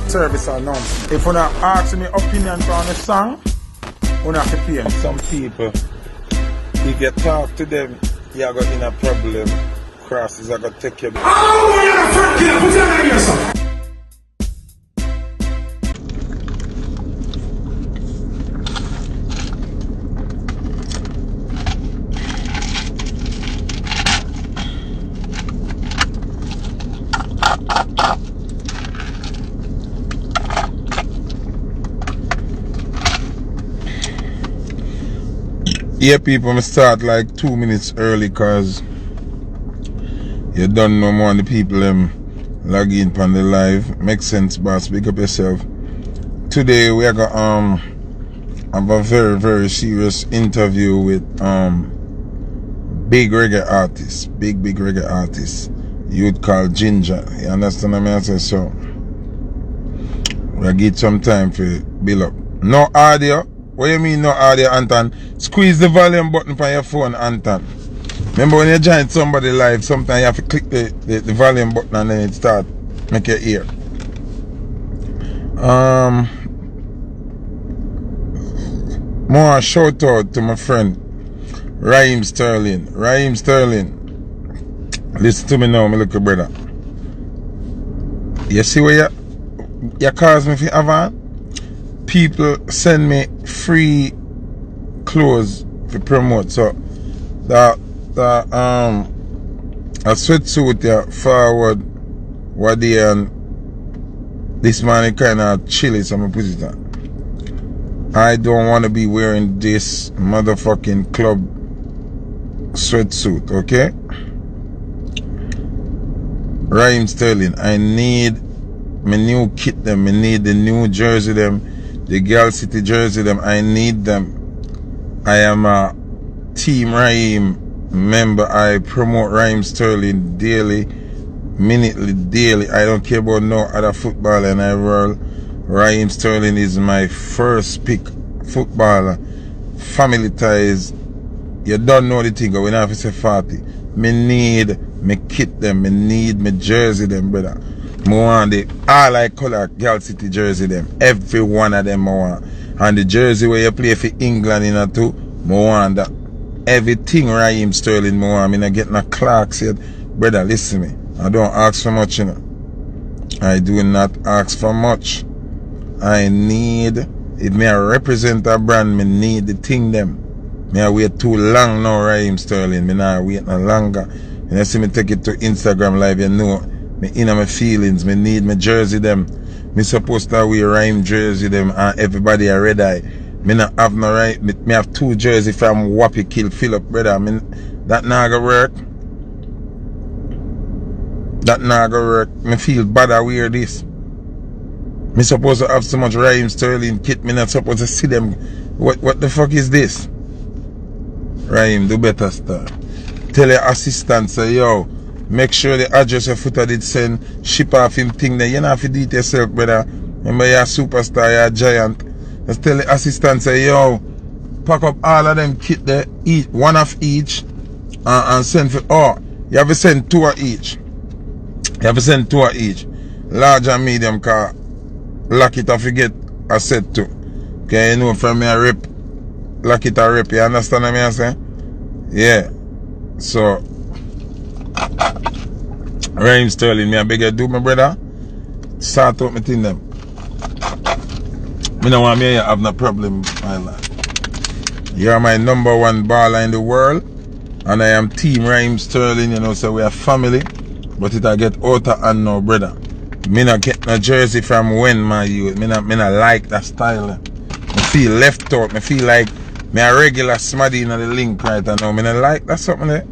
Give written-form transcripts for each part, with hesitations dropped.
service announcement. If you not ask me opinion on the song, you have to pay me. Some people, if you talk to them, you're going to in a problem. Crosses are going to take you there. Oh, you're a front killer. Put your name here, son. Yeah, people, I start like 2 minutes early because you don't know more of the people log in on the live. Makes sense, boss. Pick up yourself. Today we are going to have a very, very serious interview with big reggae artist. Big reggae artist. You'd call Ginjah. You understand what I say? So we'll get some time for build up. No audio. What do you mean no audio, Anton? Squeeze the volume button on your phone, Anton. Remember when you join somebody live, sometimes you have to click the volume button and then it start make your ear. More shout out to my friend Raheem Sterling. Raheem Sterling, listen to me now, my little brother. You see where you cause me for Avan? People send me free clothes to promote. So a sweatsuit forward what they and this man kind of chilly, so I'm put it on. I don't want to be wearing this motherfucking club sweatsuit, okay? Raheem Sterling, I need my new kit them, I need the new jersey them, the Girl City jersey them, I need them. I am a Team Raheem member. I promote Raheem Sterling daily, minutely, daily. I don't care about no other footballer in the world. Raheem Sterling is my first pick footballer. Family ties. You don't know the thing, but we don't have to say 40. Me need me kit them, me need me jersey them, brother. I want the all I color Girl City jersey them. Every one of them I want. And the jersey where you play for England in a too, I want that. Everything Raheem Sterling I want. I'm not getting a Clarks yet. Brother, listen to me. I don't ask for much, you know. I do not ask for much. I need, if me represent a brand, me need the thing them. Me I wait too long now, Raheem Sterling. Me not wait no longer. And you see me take it to Instagram live, you know. Me in my feelings, me need my jersey them. Me supposed to wear Raheem jersey them and everybody a red eye. Me not have no right. Me have 2 jersey from Wappy Kill Philip, brother. That not gonna work. That not gonna work. Me feel bad I wear this. Me supposed to have so much Raheem Sterling kit. Me not supposed to see them. What the fuck is this? Raheem, do better stuff. Tell your assistant, say, yo, make sure the address your Foota did send, ship off him thing there. You don't have to do it yourself, brother. Remember you're a superstar, you're a giant. Just tell the assistant, say, yo, pack up all of them kit there, each, one of each, and send for, you have to send 2 of each. You have to send 2 of each. Large and medium car. Lock it and forget a set 2. Okay, you know from me a rip. Lock it a rip, you understand what I'm saying? Yeah. So Raheem Sterling, me I beg you do, my brother. Start out my thing them. Me no want me have no problem, my lad. You are my #1 baller in the world. And I am Team Raheem Sterling, you know, so we are family. But it I get out of hand now, brother. Me not get no jersey from when, my youth. Me not like that style. Me feel left out. Me feel like me a regular smaddy in the link right now. Me not like that something there.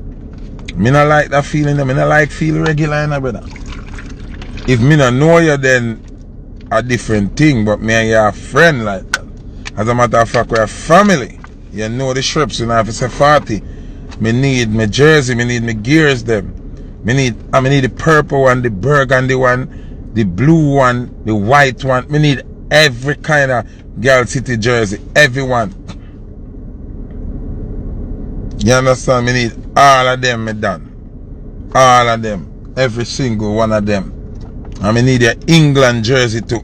Me not like that feeling there. Me not like feel regular, you know, brother. If me not know you, then a different thing. But me and you a friend like that. As a matter of fact, we are family. You know the shrips, you know, if it's a 40. Me need my jersey, me need my gears them. Me need the purple one, the burgundy one, the blue one, the white one. Me need every kind of Girl City jersey. Everyone. You understand? Me need all of them, me done. All of them. Every single one of them. And me need your England jersey too.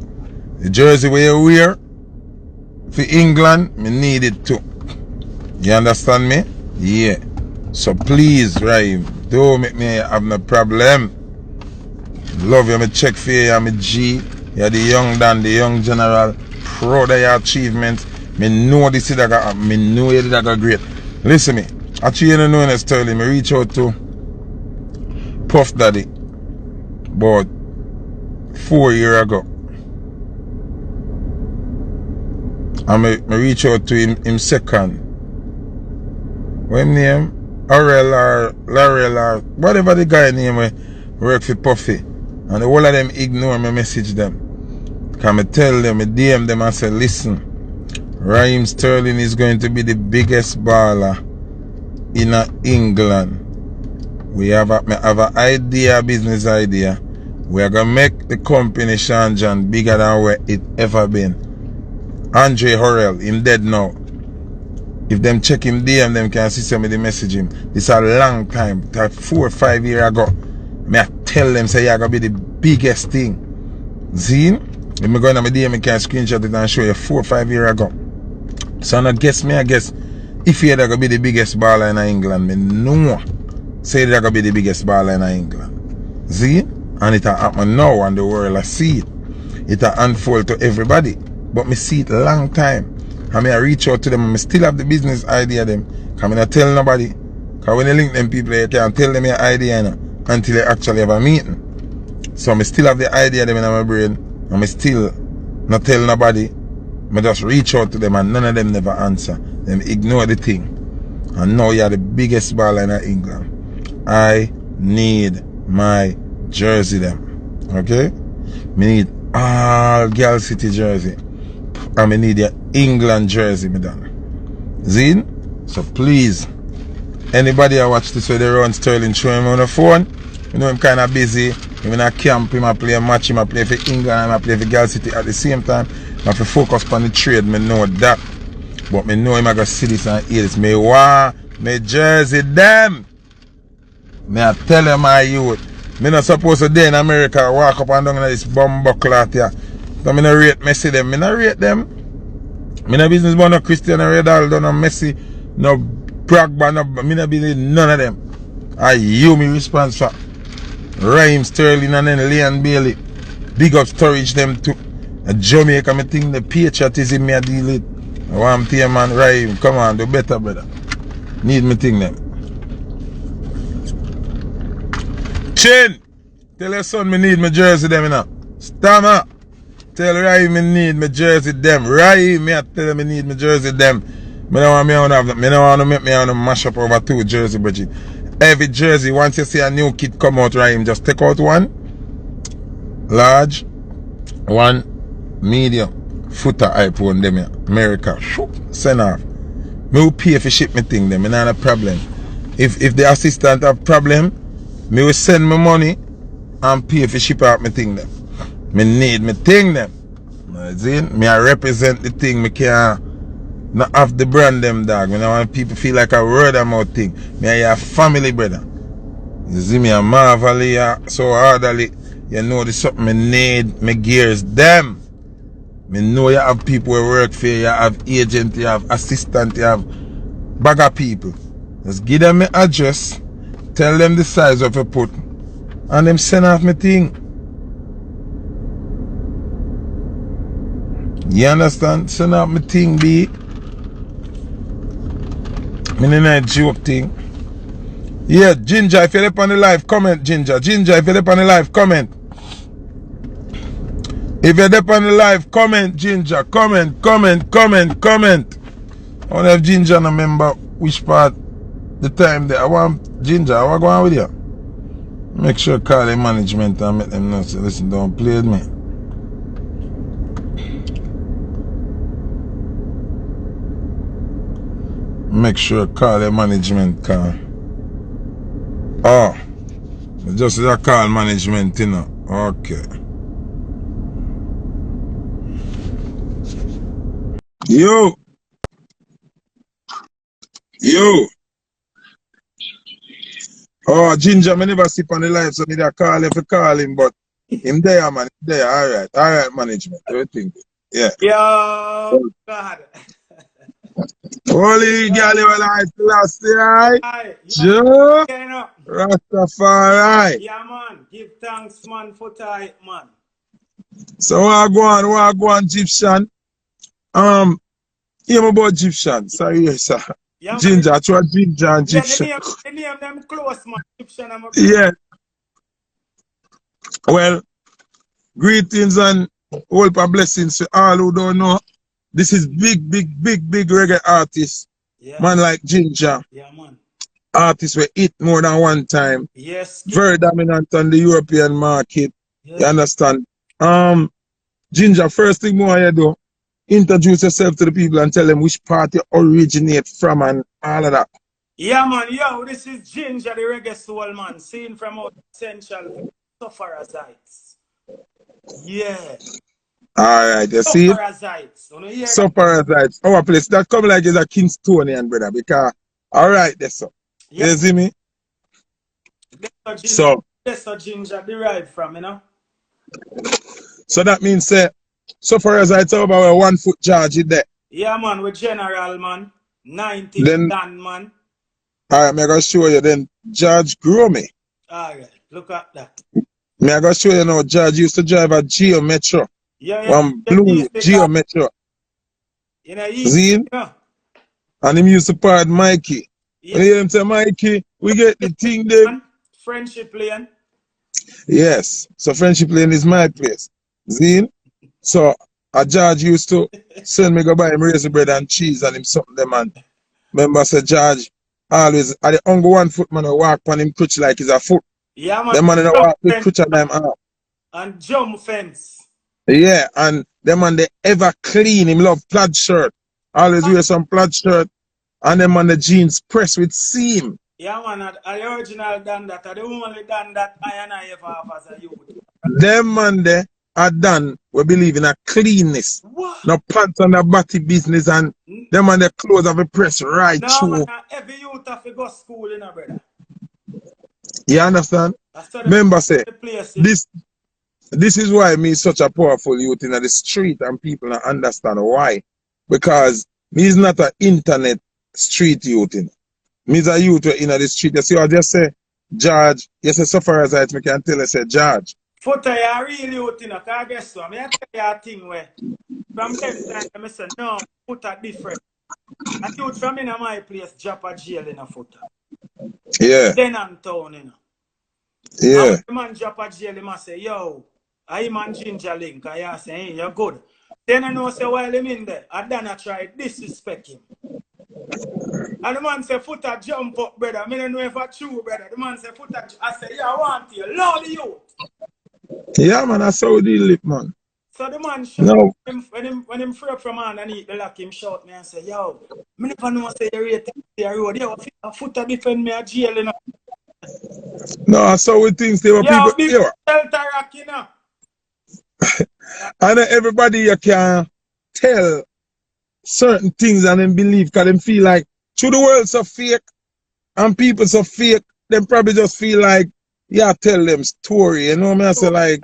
The jersey where you wear for England, me need it too. You understand me? Yeah. So please, Rhyme, don't make me have no problem. Love you, me check for you, I'm a G. You're the young Dan, the young general. Proud of your achievements. Me know this is that me know you did that great. Listen me. Actually, you don't know in Sterling. Me reach out to Puff Daddy about 4 years ago. And me reach out to him second. What him name? Howell or Larrell or whatever the guy name we work for Puffy. And the whole of them ignore me message them. Can me tell them, me DM them and say, listen, Raheem Sterling is going to be the biggest baller in England. We have an idea, business idea. We are going to make the company Sean John bigger than where it ever been. Andre Howell, him dead now. If them check him DM, them can see some of the message him. This a long time, 4 or 5 years ago. Me I tell them say you're gonna be the biggest thing. See? If me go in my DM, I can screenshot it and show you 4 or 5 years ago. So I guess if you're gonna be the biggest baller in England, me know say they're gonna be the biggest baller in England. See? And it happen now and the world I see it. It unfold to everybody. But me see it a long time. And I reach out to them and I still have the business idea them. Because I don't tell nobody. Because when you link them people, you can't tell them your idea until you actually have a meeting. So I still have the idea them in my brain. And I still not tell nobody. I just reach out to them and none of them never answer. Them ignore the thing. And now you're the biggest baller in England. I need my jersey them. Okay? Me need all Girl City jersey. And I need your England jersey, me done. Zine? So please, anybody I watch this where they run Sterling, show him on the phone. You know I'm kind of busy. I'm in a camp, I play a match, I play for England, I play for Girl City at the same time. I have to focus on the trade, I know that. But I know I'm going to see this and hear this. I want my jersey them. I tell them my youth. I'm not supposed to be in America, walk up and down in this bumbo cloth here. So I don't rate Messi them. I don't rate them. I no business about no Cristiano Ronaldo, no Messi, no Pragba, no, I no business none of them. I you me response for Raheem Sterling and then Leon Bailey. Big up storage them too. Jamaica, me think the patriotism me a deal with. I want to man Raheem, come on, do better brother. Need me think them. Chin! Tell your son me need my jersey them now. Stammer! Tell Raheem me need my jersey them. Raheem me I tell him me need my jersey them. Me don't want me to have them. Me don't want to make me on to mash up over 2 jersey budget. Every jersey, once you see a new kit come out, Raheem, just take out 1 large, 1 medium. Foota iPhone them here. America. Send off. Me will pay for ship me thing them. Me not a problem. If the assistant have problem, me will send me money and pay for ship out me thing them. Me need me thing them. See? Me I represent the thing. Me can't not have the brand them dog. Me don't want people feel like a word of mouth thing. Me I a family brother. You see me a marvel so orderly. You know the something me need. Me gears them. Me know you have people who work for you. You have agent, you have assistant, you have bag of people. Just give them my address. Tell them the size of you put. And them send off me thing. You understand? Send out my thing, B. Me not joke thing. Yeah, Ginjah, if you're up on the live, comment, Ginjah. Ginjah, if you're up on the live, comment. If you're up on the live, comment, Ginjah. Comment. I want to have Ginjah and remember which part the time that I want Ginjah. I want to go on with you. Make sure call the management and make them know. So listen, don't play with me. Make sure call the management call. Oh, just a call management, you know. Okay. Yo. Oh, Ginjah, I never sleep on the live, so I need a call if you call him, but Him there, man. Him there. Alright. Alright, management. What do you think? Yeah. Yo, God. Holy girl, you like last year. Aye, Joe. you know. Rastafari. Yeah, man. Give thanks, man, for tight, man. So what go on, Egyptian? Hear about Egyptian. Sorry, yes, sir. Yeah, man. Ginjah, try Ginjah and Yeah, Egyptian. the name them close, man. Egyptian, I'm a Yeah. Well, greetings and hope and blessings to all who don't know. This is big reggae artist. Yeah. Man like Ginjah. Yeah, man. Artists were hit more than one time. Yes. Very dominant on the European market. Yeah. You understand? Ginjah, first thing more you do, introduce yourself to the people and tell them which part you originate from and all of that. Yeah, man. Yo, this is Ginjah, the reggae soul, man. Seen from out Central Sufferers Heights. Yeah. Alright, you see? Sufferers Heights. Sufferers Heights. Our place. That come like it's a Kingstonian, brother. Because, alright, that's so. Yeah. You see me? That's a Ginjah derived from, you know? So that means, Sufferers Heights over a 1 foot charge in there. Yeah, man. With General, man. 19 Then, Dan, man. alright, I'm going to show you then. George grew me. Alright, look at that. I'm going to show you now. George used to drive a Geo Metro. Yeah. One blue Geo Metro. You know, See? Yeah. And him used to part Mikey. Yeah. When you hear him say, Mikey, we get the thing there. Friendship Lane. Yes. So Friendship Lane is my place. See? So a George used to send me go buy him raisin bread and cheese and him something them and remember I said George always at the only 1 foot man I walk on him crutch like he's a foot. Yeah, man. Them man in walk with crutch on them out. And jump fence. Yeah, and them man they ever clean him love plaid shirt. Always wear some plaid shirt and them man the jeans pressed with seam. Yeah, man, the original done that. The only done that I and I ever have as a youth. Them man they are done, we believe in a cleanness. What? No pants on the body business and them man the clothes have a press right no, through. Man, every youth have to go to school, you know, brother. You understand? Remember say, this is why me such a powerful youth in the street and people don't understand why. Because me is not an internet street youth in. Me is a youth in the street. You see, I just say, George, you say Sufferers Heights, me can tell you say, George. Foota, you really youth in, because guess what? I tell you a thing where, from them time, I say, no, Foota different. A youth from in my place, drop a jail in a Foota. Yeah. Then I'm town, you know. Yeah. And the man drop a jail, he must say, yo, I man Ginjah link, I say, hey, you're good. Then I know, say, while him in there, I done try disrespect him. And the man say, Foota jump up, brother. I don't know if it's true, brother. The man say, Foota, I say, yeah, I want you. Lord, you. Yeah, man, that's how we deal it, man. So the man shout no. when him free up from underneath the lock, him shout me and say, yo, I never know say you rate the road. Yo, a Foota defend me a jail, you know. No, that's how we think. There were people here. Rock, you know. And everybody you can tell certain things and then believe because them feel like through the world so fake and people so fake, them probably just feel like yeah, tell them story. You know what I mean? I say like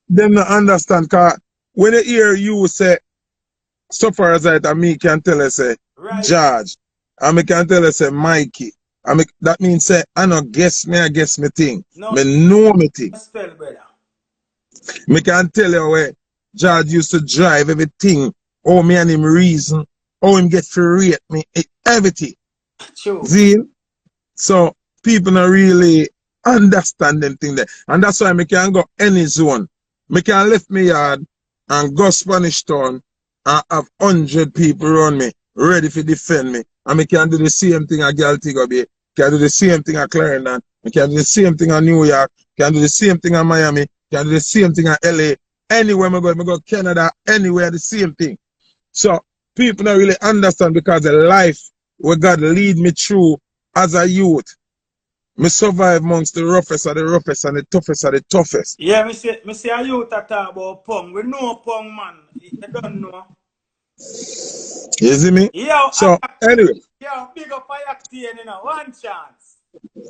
them not understand because when they hear you say Sufferers Heights and me can tell us say George and me can tell us say Mikey. And me, that means say I not guess me, I guess me thing. No. Me know me thing. Spell, brother. Me can tell you where George used to drive everything. Oh, me and him reason. Oh, him get to rate me. Everything. True. See? So, people not really understand them thing there. And that's why me can go any zone. Me can left me yard and go Spanish Town and have 100 people around me ready to defend me. And me can do the same thing at Galtigo Bay. Can do the same thing at Clarendon. Me can do the same thing at New York. Can do the same thing at Miami. Can do the same thing at LA. Anywhere me go Canada, anywhere, the same thing. So, people don't really understand because the life where God lead me through as a youth, me survive amongst the roughest of the roughest and the toughest of the toughest. Yeah, me say a youth that talk about pong. We know pong, man. You don't know. You see me? Yo, so, anyway. Yo, big up for your team, you know. One chance.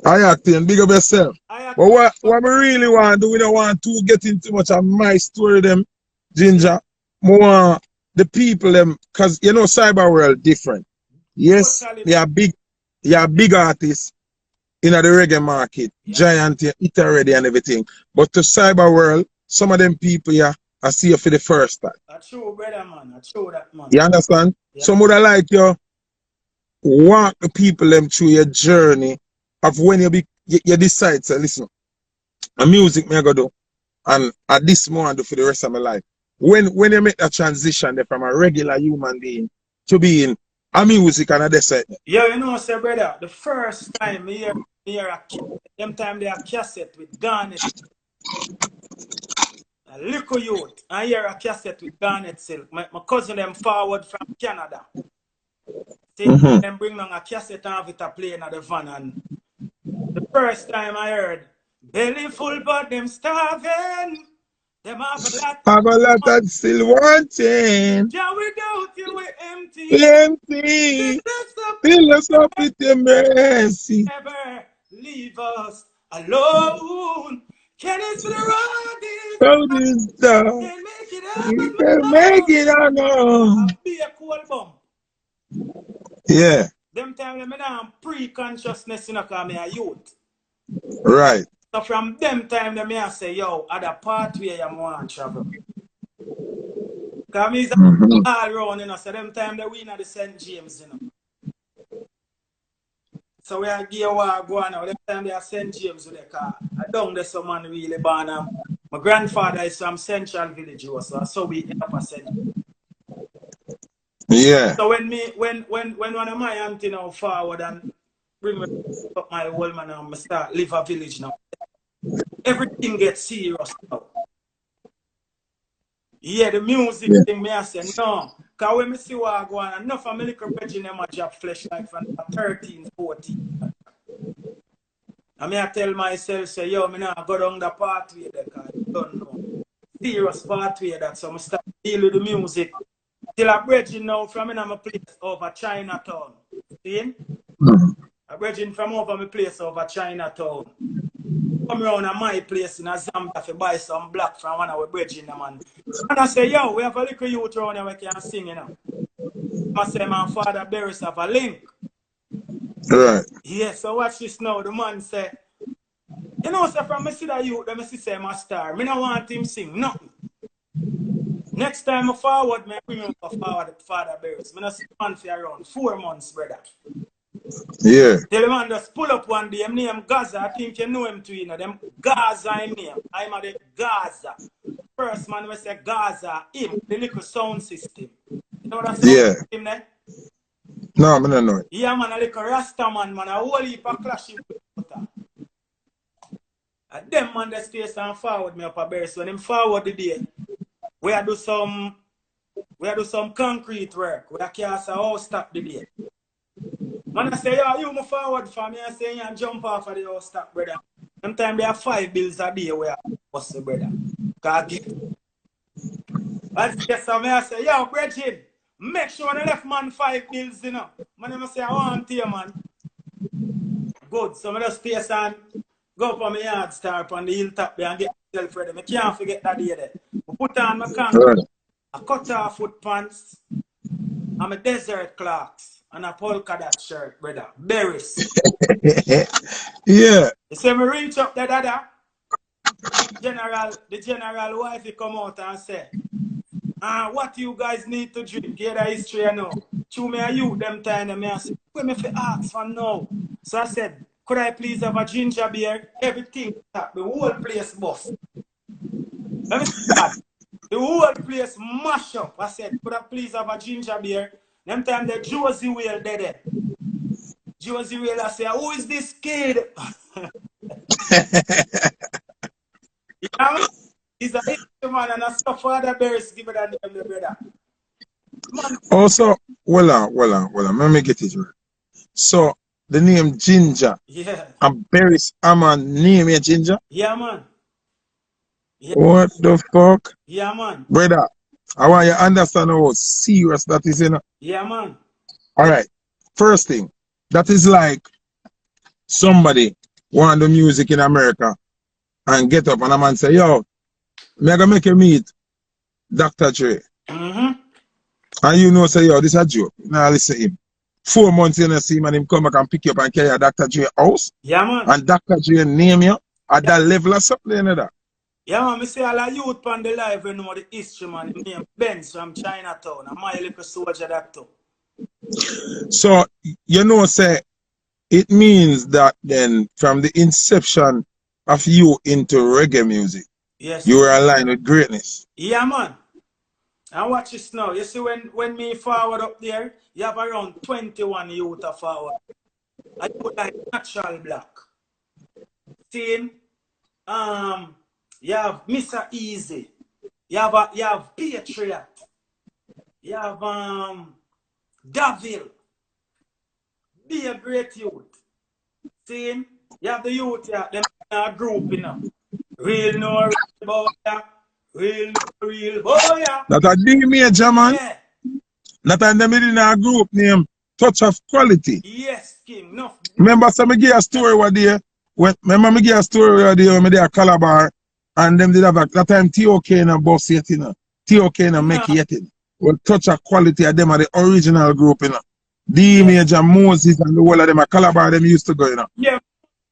I acting, big up yourself. I But what we really want to do, we don't want to get into much of my story, them, Ginjah. More the people, them, because you know, cyber world different. Yes, totally they are big artists in the reggae market, giant, it already and everything. But to cyber world, some of them people, yeah, I see you for the first time. a true brother, man. A true that, man. You understand? Yeah. Some would like you walk the people them through your journey of when you decide to listen. A music me I go do, and at this moment do for the rest of my life. When you make that transition from a regular human being to being a music and a decide. Yeah, you know, say brother, the first time me hear a them time they have cassette with Garnet, a little youth, I hear a cassette with Garnet Silk. My cousin them forward from Canada. See, them bring down a cassette and have it a play in the van, and the first time I heard belly full but them starving. Them Have a lot that still wanting. Yeah, without you we empty. Empty. Fill us up with your mercy. Never leave us alone. Can it be the road? How this done? Can make it You happen. can make it on I'll be a cool bum. Yeah. Them time them in pre-consciousness, you know, cause me a youth. Right. So from them time them I say, yo, at the pathway you want to travel. Cause me is all around, you know, so them time they win at the St. James, you know. So we are give a go on now. Them time they are St. James with the car. I don't there someone really born. My grandfather is from Central Village also, so we end up a St. James. Yeah. So when one of my auntie now forward and bring me up my old man and I start live a village now. Everything gets serious now. Yeah, the music thing, me I say no. Because when I see what I go on, enough of my little bridge in them job flesh like from 13, 14. And I tell myself, say, yo, I not go down the pathway there because I don't know. Serious pathway that, so I start deal with the music. Till I bridge now from in my place over Chinatown. See? I bridge from over my place over Chinatown. Come around at my place in a Zambia to buy some black from one of our bridging, man. And I say, yo, we have a little youth around here we can sing, you know. I say, my father Barris have a link. Right. Yeah, so watch this now. The man say, you know, so from me see that youth, let me see say my star. Me don't want him sing nothing. Next time I forward, me bring him forward Father Barris. Me not see man for around 4 months, brother. Yeah. Tell the man just pull up one day, him name Gaza. I think you know him too, you know. Them Gaza him name. I'm at the Gaza. First man we say Gaza, him, the little sound system. You know what that sound system there? No, I don't know it. Yeah, man, a little Rasta man, a whole heap of clashing with Foota. And them man that stay and forward me up a bear. So when him forward the day, we do some concrete work. We cast a house stop the day. Man, I say, yo, you move forward for me. I say, you jump off of the house stop, brother. Sometimes there are 5 bills a day where I bust the brother. Cause get. But so I say, yo, Bridget, make sure the left man 5 bills, you know. Man, I say, I want you, man. Good. So I just stay and go up on my yard star up on the hilltop there and get myself ready. I can't forget that day there. I put on my concrete, I cut off foot pants, and my desert clocks. And a polka dot shirt, brother. Berries. Yeah. You see me reach up the dada. The general wife he come out and say, what you guys need to drink? Get the history you know. Chew me a you them time and I said, where me fi ask for now? So I said, could I please have a ginger beer? Everything that the whole place bust. Let me start. The whole place mash up. I said, could I please have a ginger beer? Them time the Josie Whale dead. Josie Whale I say, who is this kid? Yeah, he's a history man and a stuff Father Barris give it a name, the brother. Man. Also, well on. Let me get it right. So the name Ginjah. Yeah. And Barris Aman name here Ginjah? Yeah, man. Yeah. What the fuck? Yeah, man. Brother, I want you to understand how serious that is, you know. Yeah, man. Alright. First thing, that is like somebody want the music in America and get up and a man say, yo, me I gonna make you meet Dr. Dre. And you know, say, yo, this a joke. Now listen to him. 4 months in, see him and him come back and pick you up and carry a Dr. Dre house. Yeah, man. And Dr. Dre name you at that level of something, you know that. Yeah, man, I say all the youth on the live, you know the history, man. His name Benz from Chinatown. And my little soldier that too. So, you know, say, it means that then from the inception of you into reggae music, yes, you were aligned with greatness. Yeah, man. And watch this now. You see, when me forward up there, you have around 21 youth of forward. I put like natural black. Seeing, you have Mr. Easy. You have Patriot. You have Davil. Be a great youth. Seeing, you have the youth, yeah, them in a group, you know. Real no real boy, yeah. Real no real boy, yeah. That a D major, man. Yeah. That a them in a group named Touch of Quality. Yes, King. No. Remember, so me give a story what there. Remember me give a story what there when me there a Calabar and them did have a, that time TOK in a boss yet, you know. TOK in a make yet, you know. Well, Touch of Quality of them are the original group, you know. D Major, Moses, and the whole of them a Calabar them used to go, you know. Yeah,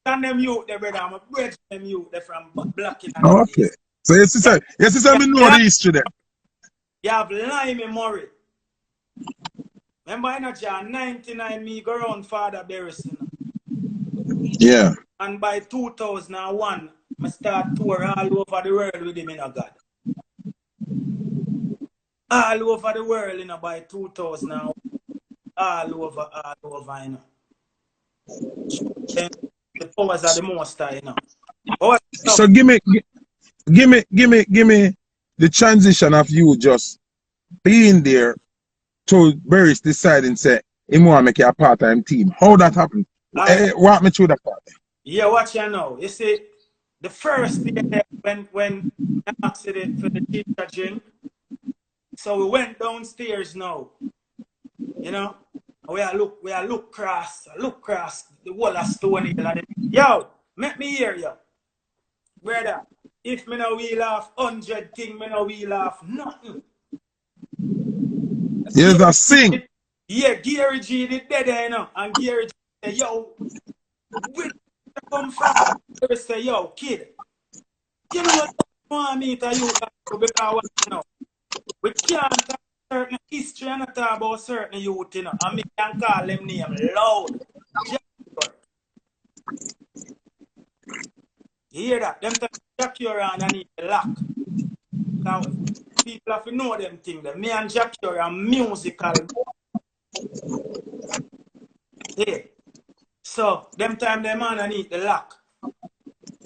and them youth, they brother, I'm a bridge them youth, they from Black in the Okay. East. So you see, me know the history there. You have Limey Murray. Remember in a John 99, me go around Father Barris, you know. Yeah. And by 2001, I start tour all over the world with him, you know, God. All over the world, you know, by 2001. All over, you know. And the powers are the most, you know. So give me the transition of you just being there to Barris deciding say he want to make you a part-time team. How that happened? Walk me through that part. Yeah, watch you know. You see, the first day when I asked it for the Ginjah drink, so we went downstairs now. You know, we are look cross, the wall of Stony Hill. Yo, make me hear you. Brother, if me no wheel off 100 thing, me no wheel off nothing. Yes, I sing. Yeah, Gary G did that, you know, and Gary G said, yo, where you come from? They say, yo, kid, you know what I want me to you because you know, we can't talk certain history and talk about certain youth, you know, and me can call them name loud. You hear that? Them time Jackie around and need the lock. Now, people have to know them things. Me and Jackie are musical. Yeah. So, them time them man need the lock.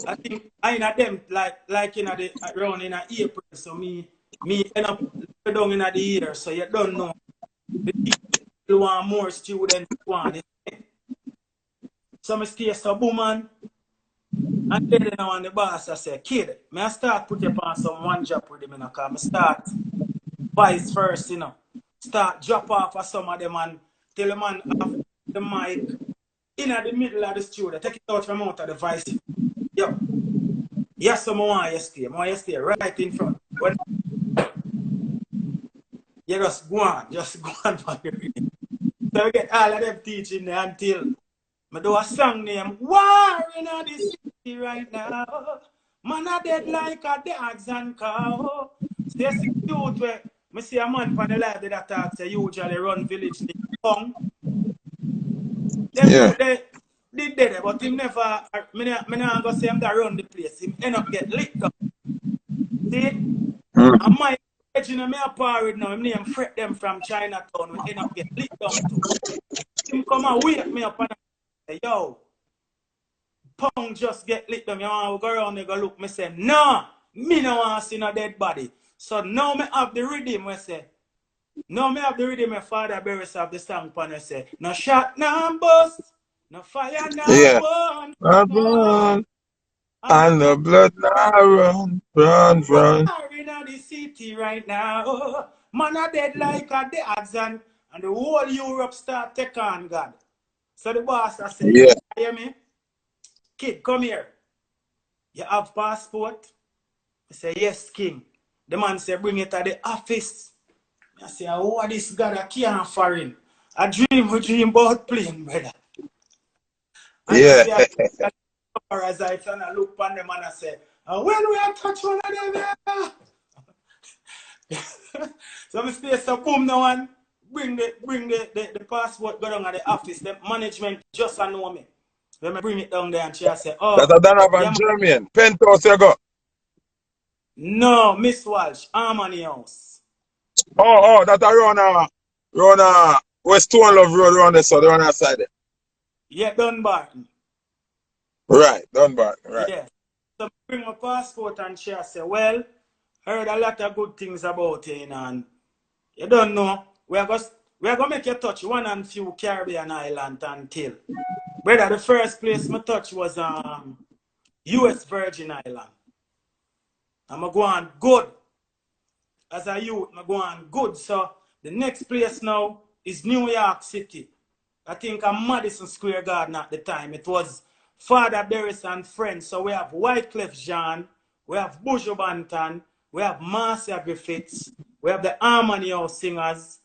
I think I know them like in the around in April. So me end up down in the year. So you don't know. The people want more students want it. So I stay so man. And then I want the boss, I say, kid, may I start put you on some one job with them, you know, because I start vice first, you know. Start drop off of some of them and tell the man have the mic in the middle of the studio. Take it out from out of the vice. Yo. Yes, so I want you stay right in front. When you just go on for your reading. So we get all of them teaching there until I do a song named War in the City right now. Man are dead like a dogs and cow. So you see youth where I see a man from the live that talks they usually run village in Kong. Yeah. They did that, but him never, I not go say him that run the place. Him end up get lit up. See? And my age, you know, me a parade now, him name fret them from Chinatown, we end up get lit up too. Him come and wake me up and say, yo, Pong just get lit them. You want to go around and go look. Me say, no, me no want to see no dead body. So now me have the rhythm, we say. Now me have the rhythm, my Father Barris have the song pan, we say, no shot, no bust, no fire, no burn. Run. And the blood now run. We're in the city right now. Man are dead like a dogs and the whole Europe start take on God. So the boss I say, Yeah. you hear me? kid, come here. You have passport? I say, yes, king. The man say, bring it to the office. I say, oh, this God I can't foreign. I dream about plane, brother. And I Yeah. say, as I turn and look upon them and I say, when we are touch one of them, so I stay so boom now and bring the passport go down at the office. The management just know me. When I bring it down there and she say, That's oh, a Donovan yeah, German. Penthouse you go. no, Miss Walsh, Harmony House. Oh, that around West Stone Love Road around there, so the one outside there. Yeah, Dunbarton. Right, Dunbar, right. Yeah. So I bring my passport and she say, well, heard a lot of good things about it, and you don't know. We're gonna make you touch one and few Caribbean islands until. Brother, the first place I touch was US Virgin Island. I'm going good. As a youth, I'm going good. So the next place now is New York City. I think I'm Madison Square Garden at the time. It was Father Barris and friends. So we have Wyclef Jean, we have Buju Banton, we have Marcia Griffiths, we have the Harmony House singers,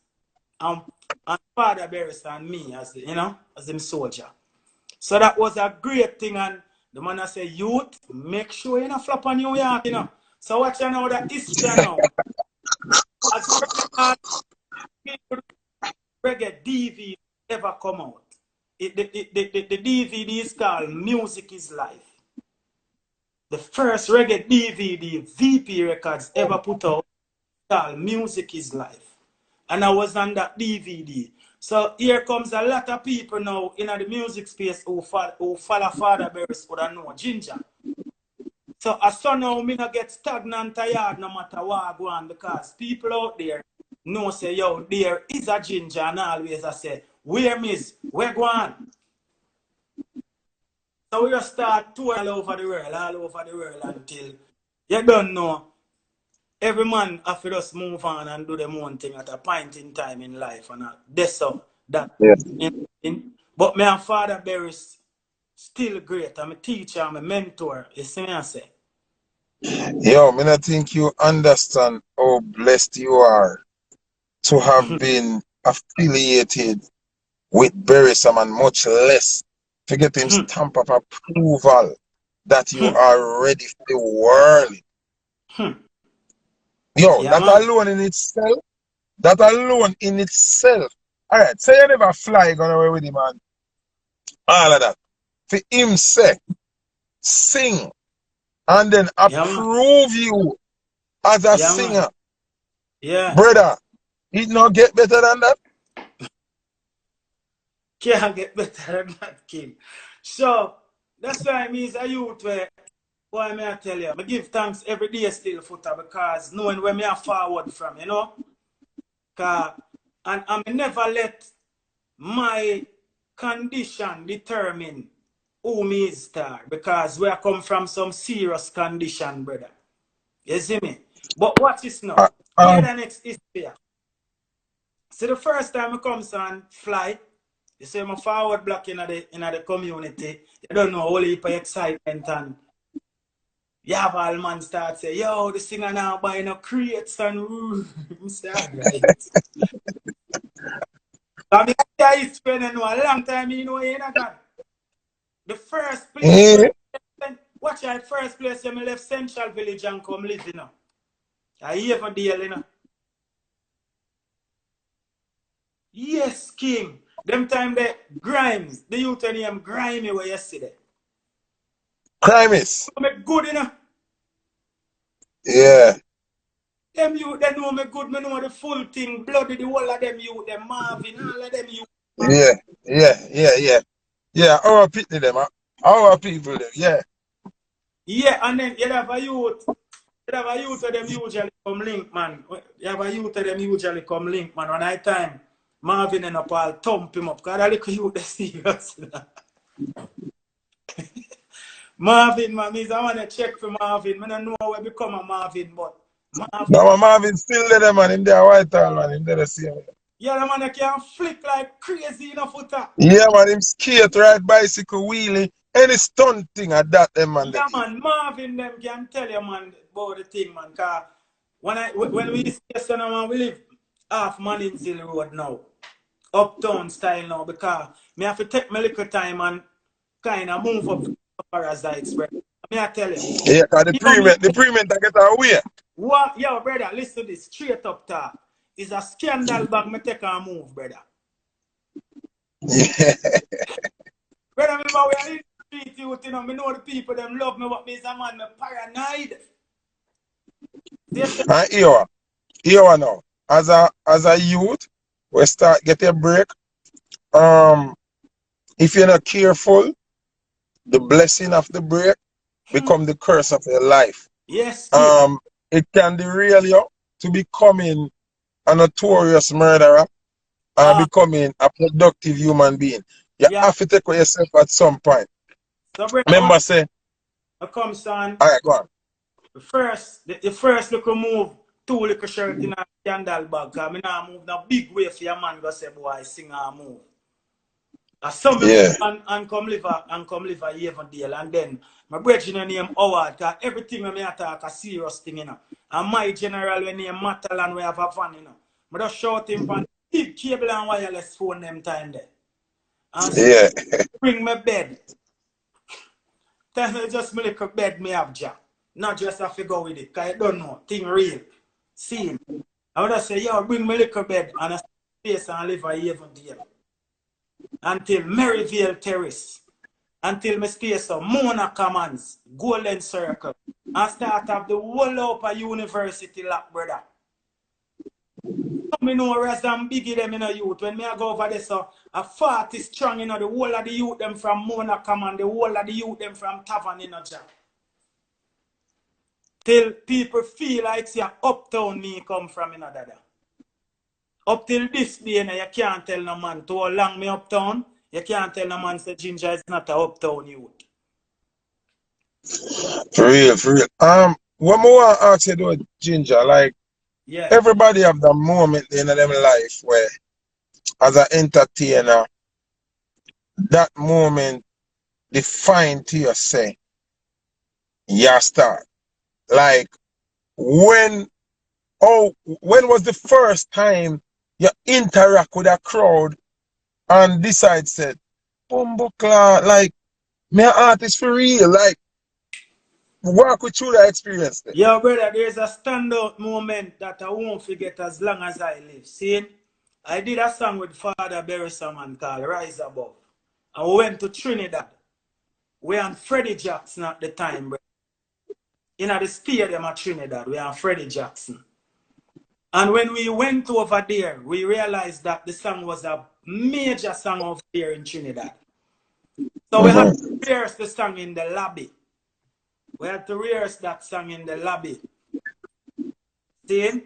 and Father Barris and me as as them soldier. So that was a great thing, and the man I say, youth, make sure you not flop on New York, So watch you know that history now. As reggae DVD ever come out. The DVD is called Music is Life. The first reggae DVD VP Records ever put out called Music is Life. And I was on that DVD. So here comes a lot of people now in the music space who follow Father Barris would know Ginjah. So I saw now me not get stagnant tired no matter what I go on, because people out there know say, yo, there is a Ginjah, and always I say, where miss, where go on? So we just start touring all over the world until you don't know. Every man have to just move on and do their own thing at a point in time in life, and that's so that. Yes. But my Father Barris still great. I'm a teacher, I'm a mentor. You see me I say? Yo, I don't think you understand how blessed you are to have been affiliated with Berry and much less to get him stamp of approval that you are ready for the world. Yo, Yeah, that man. alone in itself. Alright, say you never fly gone away with him, man. All of that. For him say, sing, and then Yeah, man. approve you as a Yeah, singer. man. Yeah. Brother, it not get better than that? Can't get better than that, King. So, that's why me as a youth where, boy, may I tell you, I give thanks every day still, Foota, because knowing where me are forward from, And I never let my condition determine who me is star, because we come from some serious condition, brother. You see me? But watch this now. Here the next history. See, the first time I come and fly, you see my forward block in the community. You don't know all heap of excitement, and you have all man start say, yo, the singer now buying no crates and I say, all right. I mean, I spend a long time, God. The first place watch the first place I left Central Village and come live, I even deal, Yes, King. Them time the Grimes, the youth name Grimy were yesterday. Crimes. Me good, Yeah. Them youth, they know me good, me know the full thing, bloody the whole of them youth, them Marvin, all of them youth. Yeah. Yeah, our people them, our people them, yeah. Yeah, and then you have a youth of them usually come link, man. You have a youth of them usually come link, man. When I time, Marvin and Paul thump him up, because I look youth, they serious. Marvin, man, I want to check for Marvin. I don't know where become a Marvin, but Marvin. Now Marvin still there, man. Him there white tall, man. Him there the same. Yeah, the man can flick like crazy in a Foota. Yeah, man. Him skate, ride bicycle, wheelie. any stunt thing at that them man. Yeah, man, Marvin them can tell you, man, about the thing, man. Cause when we stay so now, man, we live half Maninzil Road now. Uptown style now, because me have to take my little time and kind of move up for as I express. Me I tell you. Yeah, cause the You know me, premium that get away. what, yo, brother, listen to this, straight up talk. It's a scandal bag me take and move, brother. Yeah. Brother, remember we are in the street, you know, me know the people, them love me, but me is a man, me paranoid. And here now. As a youth, we start get a break. If you're not careful, the blessing of the break become the curse of your life. Yes. It can derail you to becoming a notorious murderer and becoming a productive human being. You have to take care of yourself at some point. So, brother, remember say, I come, son. all right, go on. The first little move, 2 little shirt in a scandal bag, because I now move the big way for your man go say, boy, sing and move. Some and come live a Avondale, and then my brother name Howell, because everything when me attack a serious thing, you know. And my general when name Matal and we have a van, you know. I just shout him on big cable and wireless phone them time there. And so bring my bed. Tell me just me little bed me have Jack. Not just have to go with it, because I don't know. Thing real. See him. I would say, yo, bring me little bed and a space and live a Avondale. Until Maryvale Terrace, until me stay so Mona Commons, Golden Circle, and start of the whole upper university lock, brother. Me know Razam biggie them in a youth. When me I go over there, so a 40 strong, you know, the whole of the youth them from Mona Commons, the whole of the youth them from Tavern, you know, Jack. Till people feel like see a uptown me come from, you know, dada. Up till this day, you can't tell no man to how long me uptown. You can't tell no man say Ginjah is not a uptown youth. For real. What more I ask you about Ginjah, like everybody have that moment in them life where as an entertainer, that moment define to you say, you start. Like when was the first time you interact with a crowd and decide said, Bumbukla, like me an artist for real, like walk with through that experience there. Yeah, brother, there's a standout moment that I won't forget as long as I live. See, I did a song with Father Berrysaman called Rise Above. And we went to Trinidad. We and Freddie Jackson at the time, brother. In the stadium at Trinidad, we and Freddie Jackson. And when we went over there, we realized that the song was a major song over there in Trinidad. So we had to rehearse the song in the lobby. We had to rehearse that song in the lobby. See?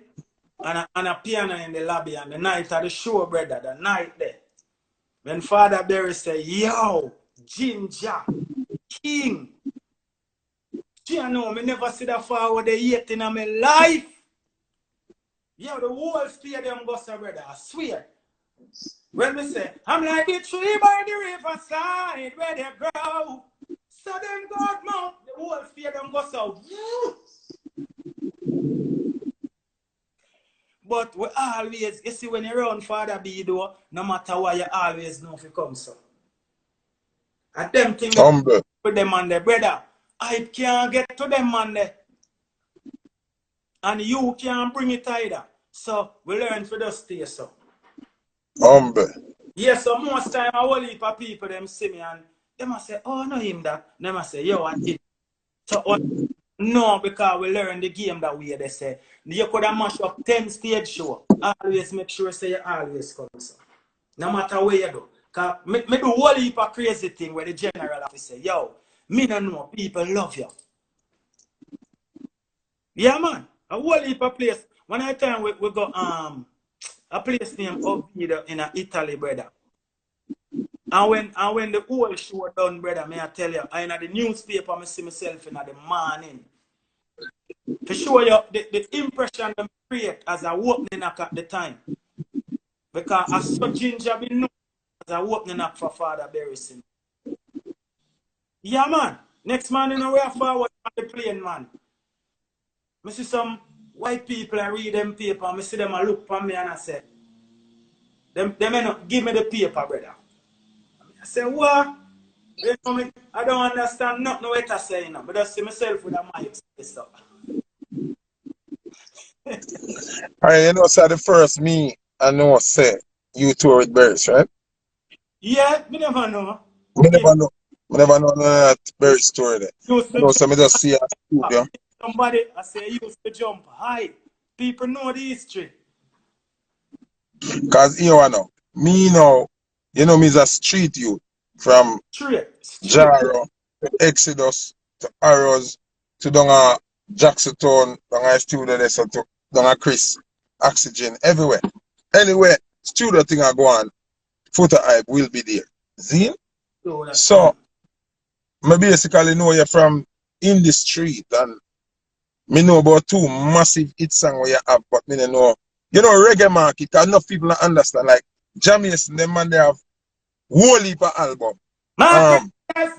And a piano in the lobby. And the night of the show, brother, the night there. When Father Berry said, yo, Ginjah, King. You know, me never see that forward the yet in my life. Yo, the whole stadium goes, brother, I swear. When me say, I'm like the tree by the riverside where they grow. Southern God Mount, the whole stadium goes out. But we always, you see, when you're around Father B, though, no matter what, you always know if you come, so. And them things with them man there, brother, I can't get to them man there. And you can't bring it either. So, we learn for the stay, so. Yes, so most time, I will heap of people, them see me, and they must say, oh, no him that. They must say, yo, I did. So, no, because we learn the game that way, they say. You could have mashed up 10 stage show. Always make sure say you always come, so. No matter where you do. Because me do whole heap of crazy thing where the general officer say, yo, me don't know, people love you. Yeah, man. A whole heap of place. One at a time we go a place named Oviedo in Italy, brother. And when the whole show done, brother, may I tell you, I in the newspaper, I see myself in the morning. To show you the impression I create as a opening act at the time. Because I saw Ginjah be known as a opening act for Father Berryson. Yeah, man. Next man, you know, we are forward on the plane, man. I see some white people, I read them paper, I see them, I look for me and I say, them may not give me the paper, brother. I say, what? You know me, I don't understand nothing what I say, you know. I just see myself with a mic. So. Alright, you know, so the first me, I know, say, you tour with Burris, right? Yeah, me never know. Me never know. Me never know that Burris story there. Used You to know, so me just see a jump. studio. Somebody, I say, used to jump high. People know the history. Cause you know, me now, you know, me is a street youth from Straight. Jaro to Exodus to Arrows to down a Jacksontown, down a studio there, so to down a Chris, Oxygen, everywhere. Anyway, studio thing I go on, Foota hype will be there. See? So, me basically know you from in the street and me know about two massive hit songs where you have, but me don't know. You know, reggae market, cause enough people don't understand. Like, Jamaican, them man, they have whole heap of album. Marcus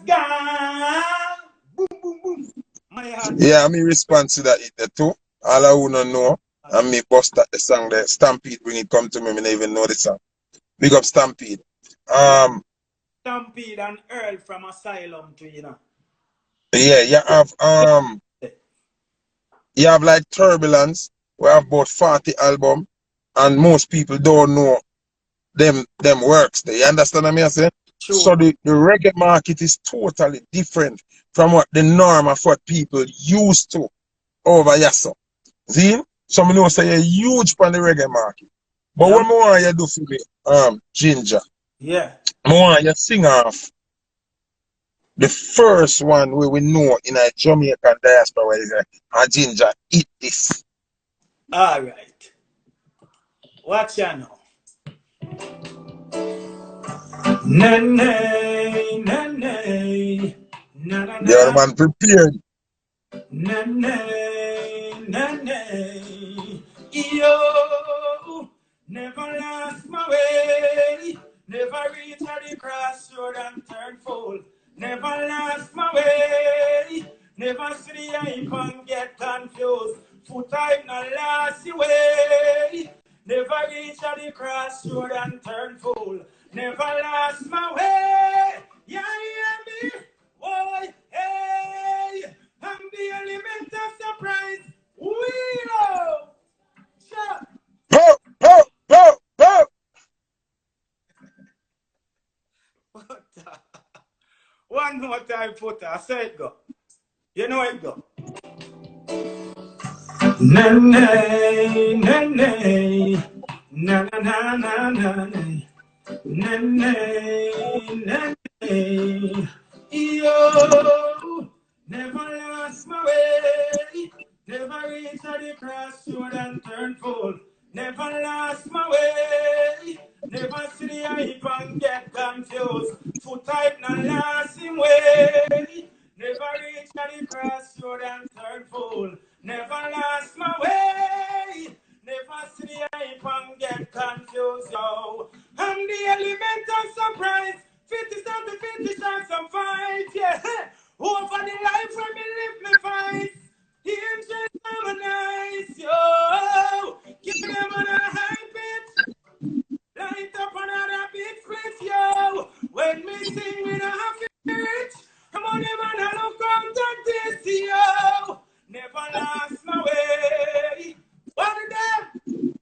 gone. Boom, boom, boom. My heart. Yeah, me respond to that hit there too. All I wanna know, and me bust that the song there. Stampede, when it come to me, me don't even know the song. Big up Stampede. Stampede and Earl from Asylum to, you know. Yeah, you have like Turbulence, we have about 40 album, and most people don't know them works there. You understand what I say? True. So the reggae market is totally different from what the norm of what people used to over here. So, see? So I know say you're huge on the reggae market. But what more want you do for me, Ginjah? Yeah. I want you sing off the first one we know in a Jamaican diaspora where is Ginjah, eat this. All right. Watch ya now. Nanay, nanay, nanay. The other man prepared. Nanay, nanay. Yo, never lost my way. Never reach the crossroad and turn full. Never lost my way. Never see the hype and get confused. Foot type not lost the way. Never reach the crossroad and turn full. Never lost my way. Yeah, me. Boy, hey. I'm the element of surprise. Wheel! Shut. Po, po, po, po. One more time, Foota. I say it go. You know it go. Nanay, nanay, na na na na na, nanay, nanay. Yo, never lost my way. Never reached the crossroad and turn full. Never lost my way. Never see the hype and get confused. Foot type not lost him way. Never reached the crossroad and turn full. Never lost my way. Never see the hype and get confused. Yo, I'm the element of surprise. 50 something, 50 shots some fight. Yeah, over the life where me live me fight. The interest harmonize. Yo, give them another high pitch. Light up another big split. Yo, when me sing me no have it. Come on, man, I look come to this. Yo, never lost my way. What them?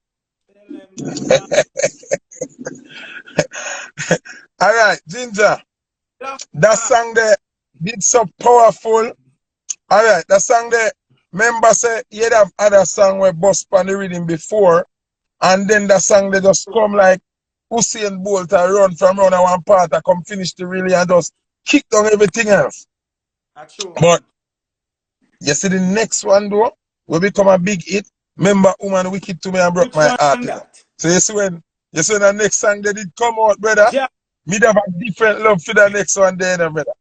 All right, Ginjah. That song there did so powerful. All right, that song there. Remember, say you'd have other song where bust on the rhythm before, and then the song they just come like Usain Bolt and run from round one part and come finish the relay and just kick down everything else. But you see the next one though will become a big hit. Remember, Woman Wicked to me and broke my heart. So you see when the next song they did come out, brother. Yeah. Me have a different love for the next one there, brother.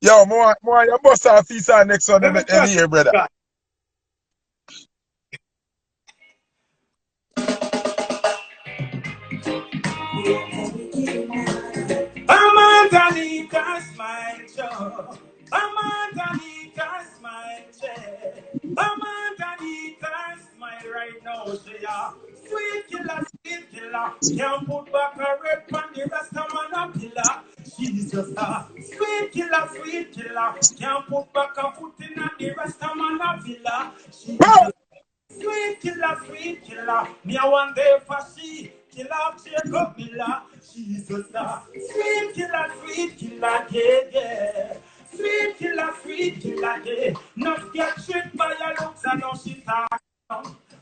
Yo, more you bust off this next one any year, brother. I'm underneath a smile, Joe. Can't put back a red man, the Rastaman a killer. She's just a sweet killer, sweet killer. Can't put back a foot in the Rastaman a villa. She's just sweet killer. Me a one day for she. Killer of Jacob Miller. She's just a sweet killer, yeah. Sweet killer, yeah. Not get tricked by your looks, I know she talk.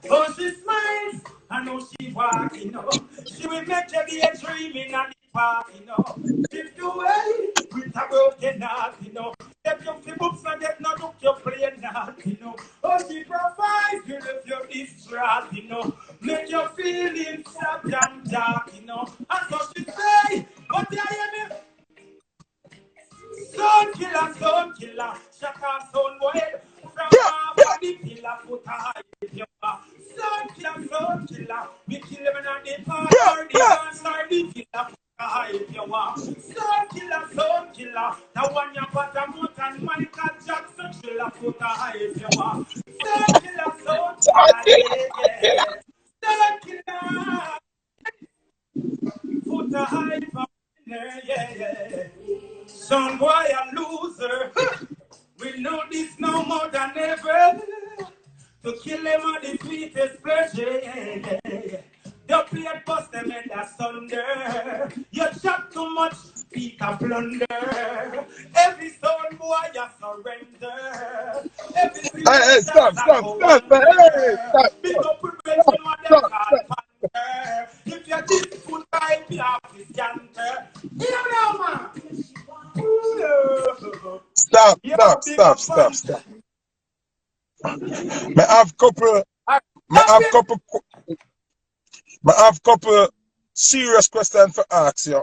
Oh, she smiles, I know she walk, you know. She will make you be a dreaming at the park, you know. If you way with a broken heart, you know. If you feel books and get no look, you're playing not, you know. Oh, she provides you if you're distraught, you know. Make your feelings sad and dark, you know. And so she say, but you hear me? Son killer, shut up, son boy. From my body killer, Foota high if you are. Son killer, we kill him in the park, or the dance, or the killer, Foota high if you are. Son killer, the one you got a moat and Michael Jackson killer, Foota high if you are. Son killer, yeah. Son killer, Foota high if you are. Yeah. Son boy a loser. We know this no more than ever. To kill them are the sweetest pleasure. The plate bust them in the thunder. You chat too much, speak a plunder. Every son boy you surrender. Every Hey, stop. Hey, big up prevention what they call panther. If you this foot type, you have to scanter. Hear me now, man. Stop. Me have couple serious questions for ask you,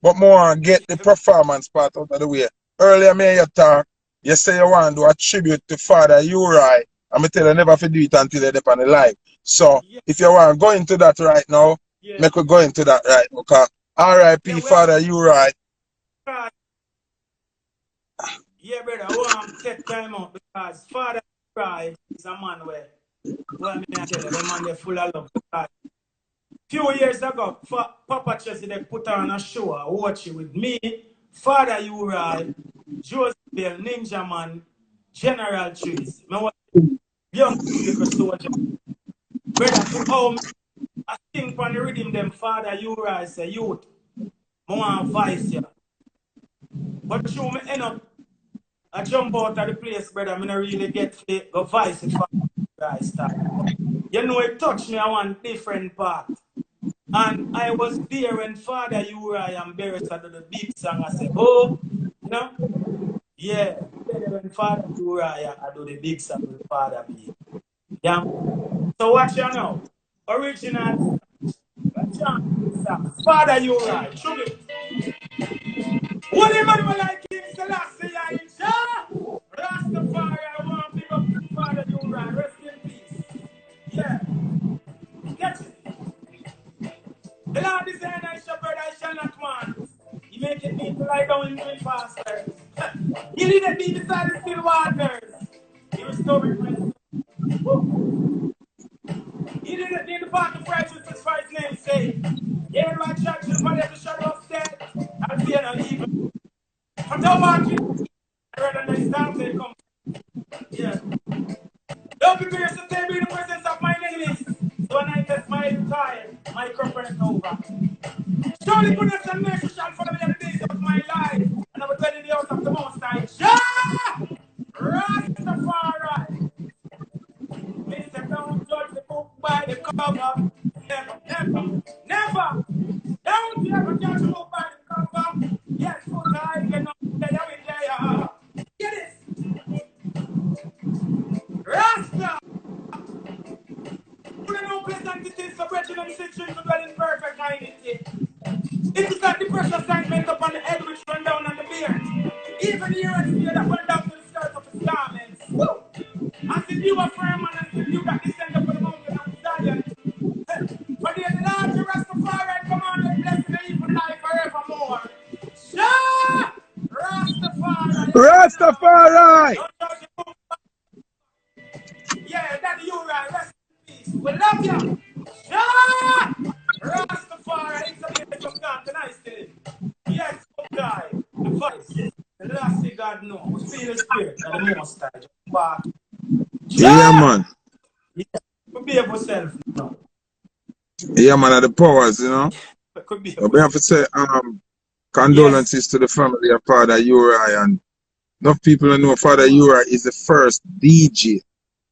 but more get the performance part out of the way. Earlier, me you talk, you say you want to do a tribute to Father Uri. I'm tell you never to do it until they're on the live. So if you want to go into that right now, make we go into that right now. Okay. R.I.P. Father Uri. Yeah, brother, I want to take time out because Father Uri is a man where me tell you, the man they're full of love. Because few years ago, Papa Chelsea they put on a show, I watch it with me, Father Uri, Joseph Bell, Ninja Man, General Trees. Me watch young little soldier. Brother, to how I think on the rhythm them Father Uri say youth, I want vice you. But you me end up I jump out of the place, brother. I don't really get to go vice it for style. You know, it touched me on one different part. And I was there when Father Uri and Barris do the big song. I said, oh, you know? Yeah. When Father Uri I do the big song with Father B. Yeah. So watch you now. Original song. Father Uri. Show me. What do you like King Selassie Ginjah? Rastafari, I want to pick up Father Uri. Rest in peace. Yeah. Get it. The Lord is saying, I shall brother, I shall not want. He make it need to lie down in green pastures. He leadeth me beside the still waters. He restored my soul. He leadeth me in the path of righteousness for his name's sake. Yea, my church shall follow the shadow of death. I'll fear no evil. I'm not walking. I read the next time they come. Yeah. Don't be fierce to stay in the presence of my enemies. So when I test my time, my cup runneth over. Surely goodness and mercy shall follow me all the days of my life. And I will dwell in the house of the Most High. Jah! Rastafari. Me say don't judge the book by the cover. Never. Don't you ever judge the book by the cover. Yes, Foota, I cannot say how it Get it. Rasta. Put no pleasant it is for brethren and sisters to dwell in perfect unity. It is like the precious ointment upon the head which run down on the beard. Even here and here that went down to the skirt of his garments. And still you are firm and still you that descend upon the mountain of Zion. For the Lord the Rastafari commanded blessing and even life forevermore. Jah! Rastafari! Yeah, Daddy Uri, rest in peace. We love you. Jah! Rastafari! most time. Just walk. Yeah, Yeah! man. You could be yourself now. Yeah, man, of the powers, you know. You could be But we have yourself. to say, Yes. condolences to the family of Father Uri, and enough people know Father Yeah, man. Uri is the first DJ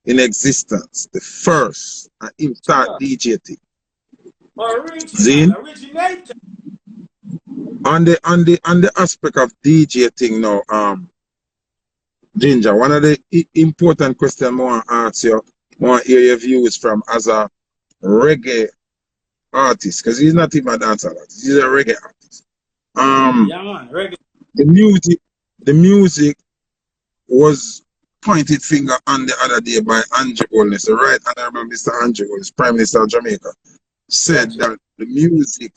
in existence. The first. And him start Sure. DJ thing. Original. Zine? Originator. On the aspect of DJ thing now, Ginjah, one of the important questions I want to ask you, I want to hear your views from as a reggae artist, because he's not even a dancer artist, he's a reggae artist. Yeah, man. Reggae. The music was pointed finger on the other day by Andrew Holness, the Right Honorable Mr. Andrew Holness, Prime Minister of Jamaica, said Gotcha. that the music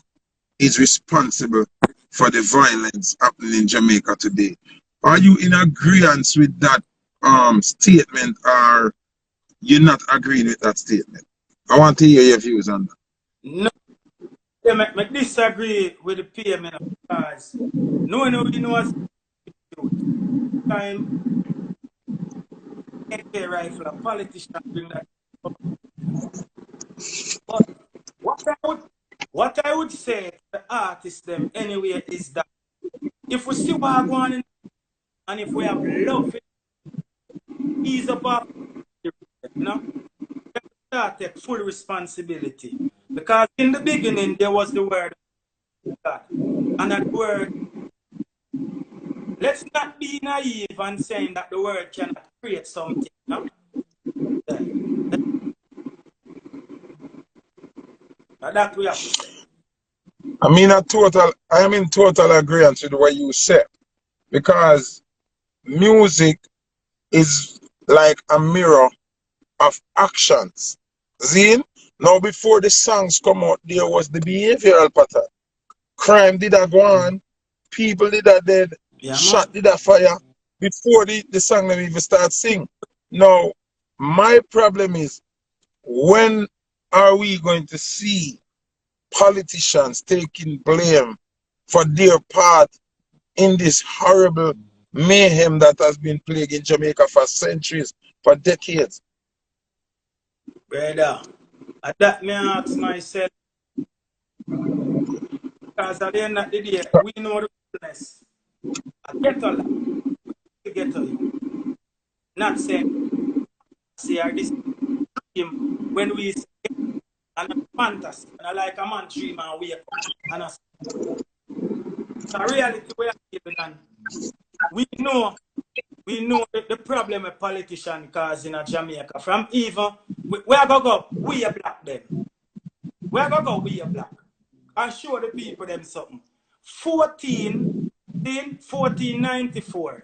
is responsible for the violence happening in Jamaica today. Are you in agreement with that statement, or you're not agreeing with that statement? I want to hear your views on that. No, I disagree with the payment because no one knows youth. Time AK rifle, a politician bring that. But what I would say to the artists them anyway is that if we see what going on and if we have love for ease up our you know, we have to start take full responsibility. Because in the beginning there was the word of God. And that word, let's not be naive and saying that the word cannot create something. No? Yeah. That we have to say. I am in total agreement with what you said, because music is like a mirror of actions. Zine, now before the songs come out, there was the behavioral pattern. Crime did a go on, people did a dead, Yeah, shot man. did a fire before the song them even start sing. Now, my problem is, when are we going to see politicians taking blame for their part in this horrible mayhem that has been plaguing Jamaica for centuries, for decades? Brother. And that may I ask myself, because at the end of the day, we know the business. I get a lot. We get a you. Not saying see or this him when we say and a fantasy and I like a man dream and wake up and a so reality we are living and we know the problem a politician cause in a Jamaica from even we are go we are black them. We are go we are black. And show the people them something. 1494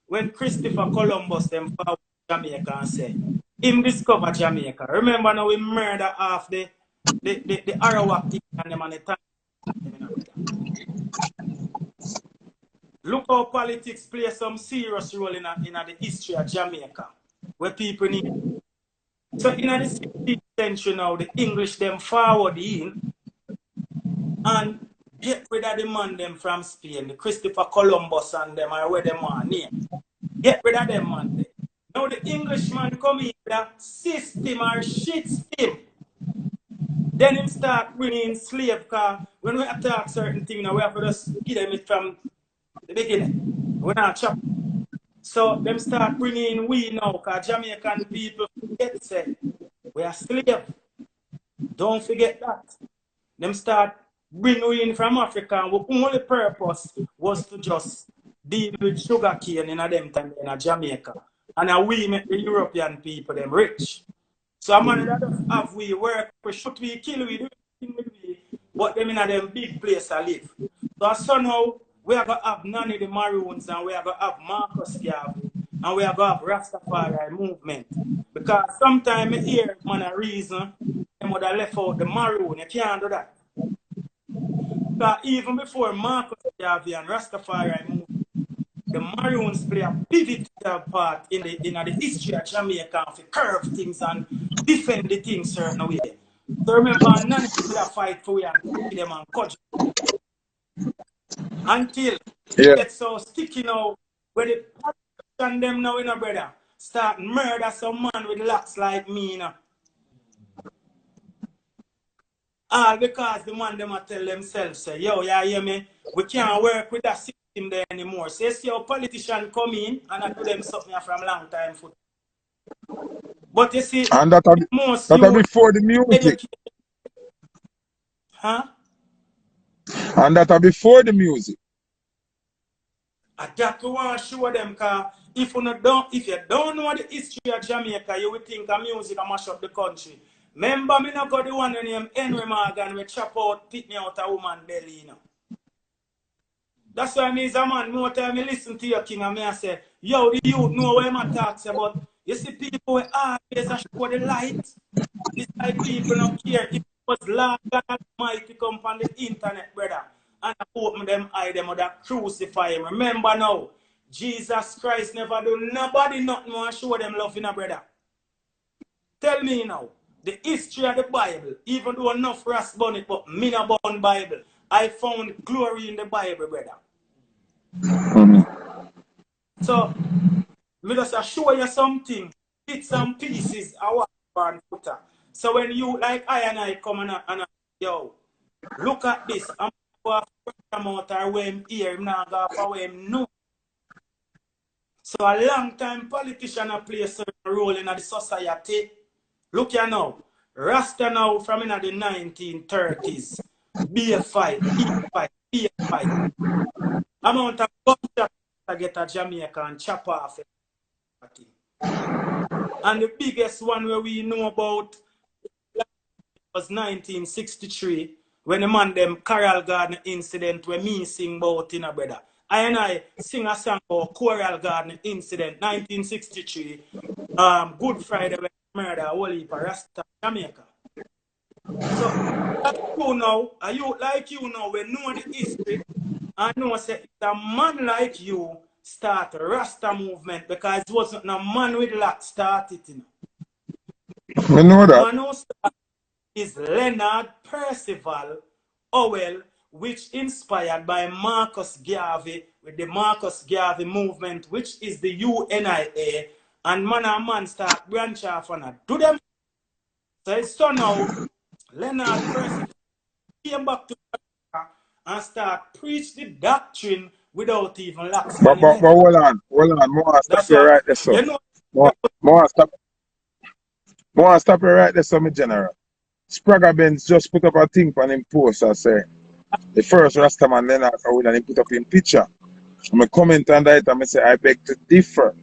when Christopher Columbus them found Jamaica and say him discover Jamaica. Remember now we murder half the Arawak and them and the time. Look how politics play some serious role in the history of Jamaica, where people need. So in the 16th century now, the English them forward in and get rid of the man them from Spain, the Christopher Columbus and them are where them are name. Get rid of them man there. Now the Englishman come in with a system or shit scheme. Then him start bringing slave car. When we attack certain things, now we have to just give them it from the beginning. We're not chop. So them start bringing we now, because Jamaican people forget say we are slave. Don't forget that. Them start bringing we in from Africa, and our only purpose was to just deal with sugar cane in them time in Jamaica. And we make the European people them rich. So a man that have we work, we shoot we kill we do we, but them in them big place I live. So somehow we are gonna have none of the Maroons and we are gonna have Marcus Garvey and we are gonna have Rastafari movement. Because sometimes I hear man a reason them would have left out the Maroon. You can't do that. Because even before Marcus Garvey and Rastafari movement, the Maroons play a pivotal part in the history of Jamaica to curve things and defend the things certain way. So remember, none of them fight for we and kill them and cut until it Yeah. gets so sticky now where the politicians them now, you know, brother, start murder some man with locks like me, you know. All because the man them a tell themselves, say, yo, yeah, hear me? We can't work with that system there anymore. So you see how politicians come in and I do them something from long time foot. But you see, And that are before the music. Huh? And that are before the music. I got to want to show them, because if you don't know the history of Jamaica, you will think of music and mash up the country. Remember, me not got the one named Henry Morgan we chop out, pick me out a woman belly, you know. That's why me as a man, more time I listen to your king and me I say, yo, the youth know what I'm talking about. You see people who always show the light. It's like people don't care. If it was Lord God Almighty come on the internet, brother, and open them eye, them would crucify him. Remember now, Jesus Christ never do nobody nothing more show them love in a brother. Tell me now, the history of the Bible, even though enough rust burn it, but me not burn Bible. I found glory in the Bible, brother. So, me just show you something, bits and pieces of what Foota. So when you, like I and I come and yo, look at this, I'm going to come out or where I'm here, I'm not going to where I'm no. So a long time politician play a certain role in the society. Look here now, Rasta now from in the 1930s, be a fight, amount of gunshot to get a Jamaica and chop off it. And the biggest one where we know about was 1963, when the man them Coral Garden incident where me sing about in a brother. I sing a song about Coral Garden incident, 1963, Good Friday when murder a whole heap of Rasta Jamaica. So you know, a youth like you know, we know the history and know say it's a man like you start a Rasta movement, because it wasn't a man with luck started, you know. We know that. Man who started is Leonard Percival Howell, which inspired by Marcus Garvey with the Marcus Garvey movement, which is the UNIA, and man and man start branch off and do them. So it's so now Leonard Percival came back to America and start preach the doctrine without even locks. But hold on, more stop you right there, so. You know, More stop you right there, so, my general. Spragga Benz just put up a thing on him post and say, the first Rastaman Leonard Howell, and he put up in picture. I'm a comment on that and I say, I beg to differ.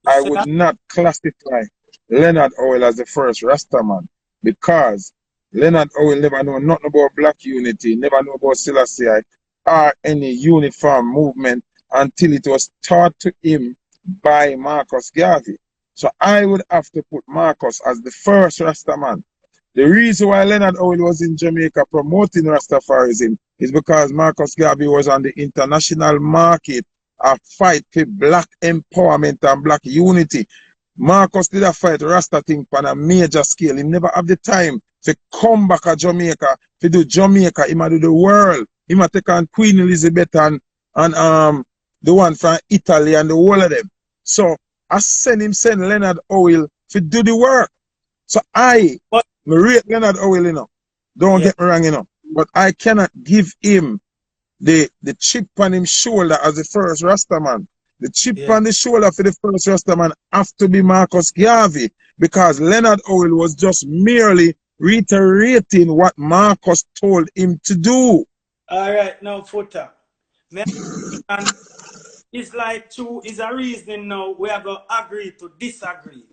I would not classify Leonard Howell as the first Rastaman, because Leonard Howell never know nothing about black unity, never know about Selassie or any uniform movement until it was taught to him by Marcus Garvey. So I would have to put Marcus as the first Rastaman. The reason why Leonard Howell was in Jamaica promoting Rastafarism is because Marcus Garvey was on the international market, a fight for black empowerment and black unity. Marcus did a fight Rasta thing on a major scale. He never have the time to come back to Jamaica, to do Jamaica, he might do the world. He might take on Queen Elizabeth and the one from Italy and the whole of them. So I send Leonard Howell to do the work. So I rate Leonard Howell, you know. Don't get me wrong, you know. But I cannot give him the chip on his shoulder as the first Rastaman. The chip on the shoulder for the first Rastaman have to be Marcus Garvey, because Leonard Howell was just merely reiterating what Marcus told him to do. All right, now Foota. And it's like is a reason now we are going to agree to disagree.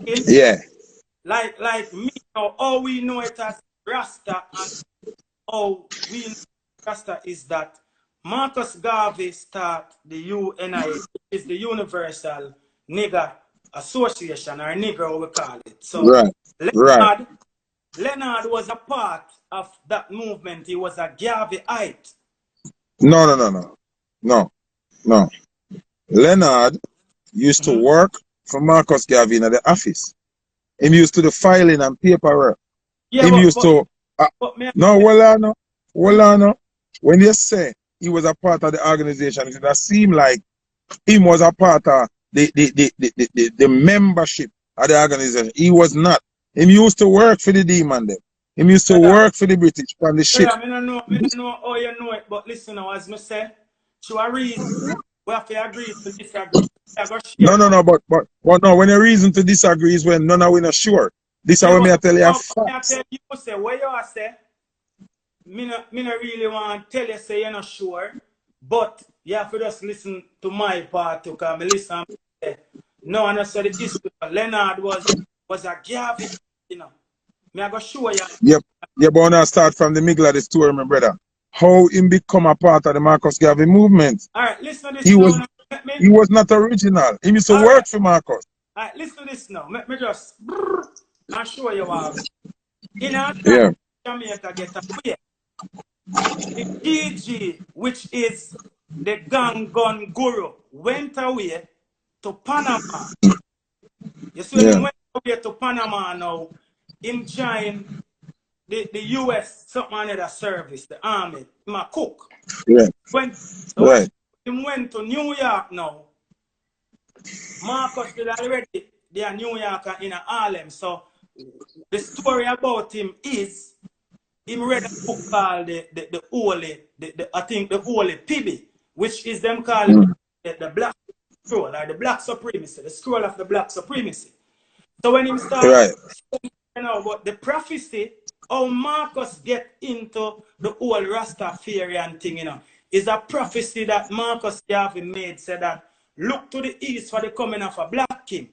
Yeah. Like me now, all we know it as Rasta, and all we know Rasta is that Marcus Garvey start the UNIA, which is the Universal Nigger Association, or Nigger we call it. So Leonard was a part of that movement. He was a Garveyite. No. Leonard used to work for Marcus Garvey in the office. He used to do filing and paperwork. Yeah, hold on. When you say he was a part of the organization, it does seem like He was a part of the membership of the organization. He was not. He used to work for the demon them. He used to work for the British on the ship. I don't know how you know it, but listen now, as me say, to a reason, we have to agree to disagree. No, but no, when a reason to disagree is when none of we not sure. This is what me I tell you. I tell you, say, what you say, me not really want to tell you, say you're not sure, but you have to just listen to my part too, because me listen and say, no, and I said the history. Leonard was a Garvey, you know. Me I go show you. Yep, but I start from the middle of the story, my brother. How him become a part of the Marcus Garvey movement. Alright, listen to this he now. He was not original. He used to work for Marcus. Alright, listen to this now. Let me just and show you what. In our Jamaica get away. The DG, which is the gang gun guru, went away to Panama. You see, he went away to Panama now. Him joined the US, something another service, the army. Him a cook. Yeah. He went to New York now. Marcus did already they are New Yorker in Harlem. So the story about him is him read a book called the Holy, I think the Holy Pibby, which is them calling the Black Scroll, or the Black Supremacy, the Scroll of the Black Supremacy. So when him started, you know, but the prophecy, how Marcus get into the whole Rastafarian thing, you know, is a prophecy that Marcus Garvey made, said that look to the east for the coming of a black king.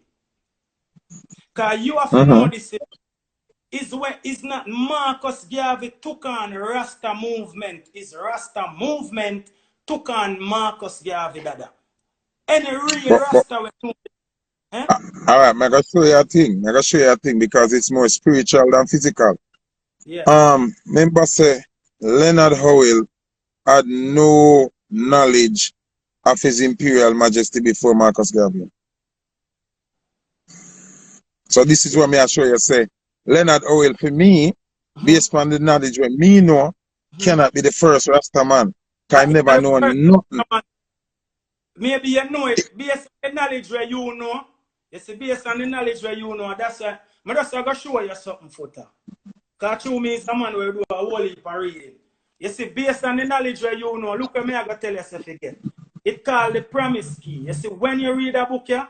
Because you have to know this is when it's not Marcus Garvey took on Rasta movement, it's Rasta movement took on Marcus Garvey, dada. Any real Rasta will do it. Alright, I'm gonna show you a thing. I'm gonna show you a thing because it's more spiritual than physical. Yeah. Remember say Leonard Howell had no knowledge of His Imperial Majesty before Marcus Garvey. So this is what me I show you say. Leonard Howell for me, based on the knowledge when me know, cannot be the first Rasta man. Because I never know nothing. Maybe you know it based on the knowledge where you know. You see, based on the knowledge where you know, that's why I'm just going to show you something, Foota. Because you me is a man who do a whole heap of reading. You see, based on the knowledge where you know, look at me, I'm going to tell yourself again. It's called the promise key. You see, when you read a book here,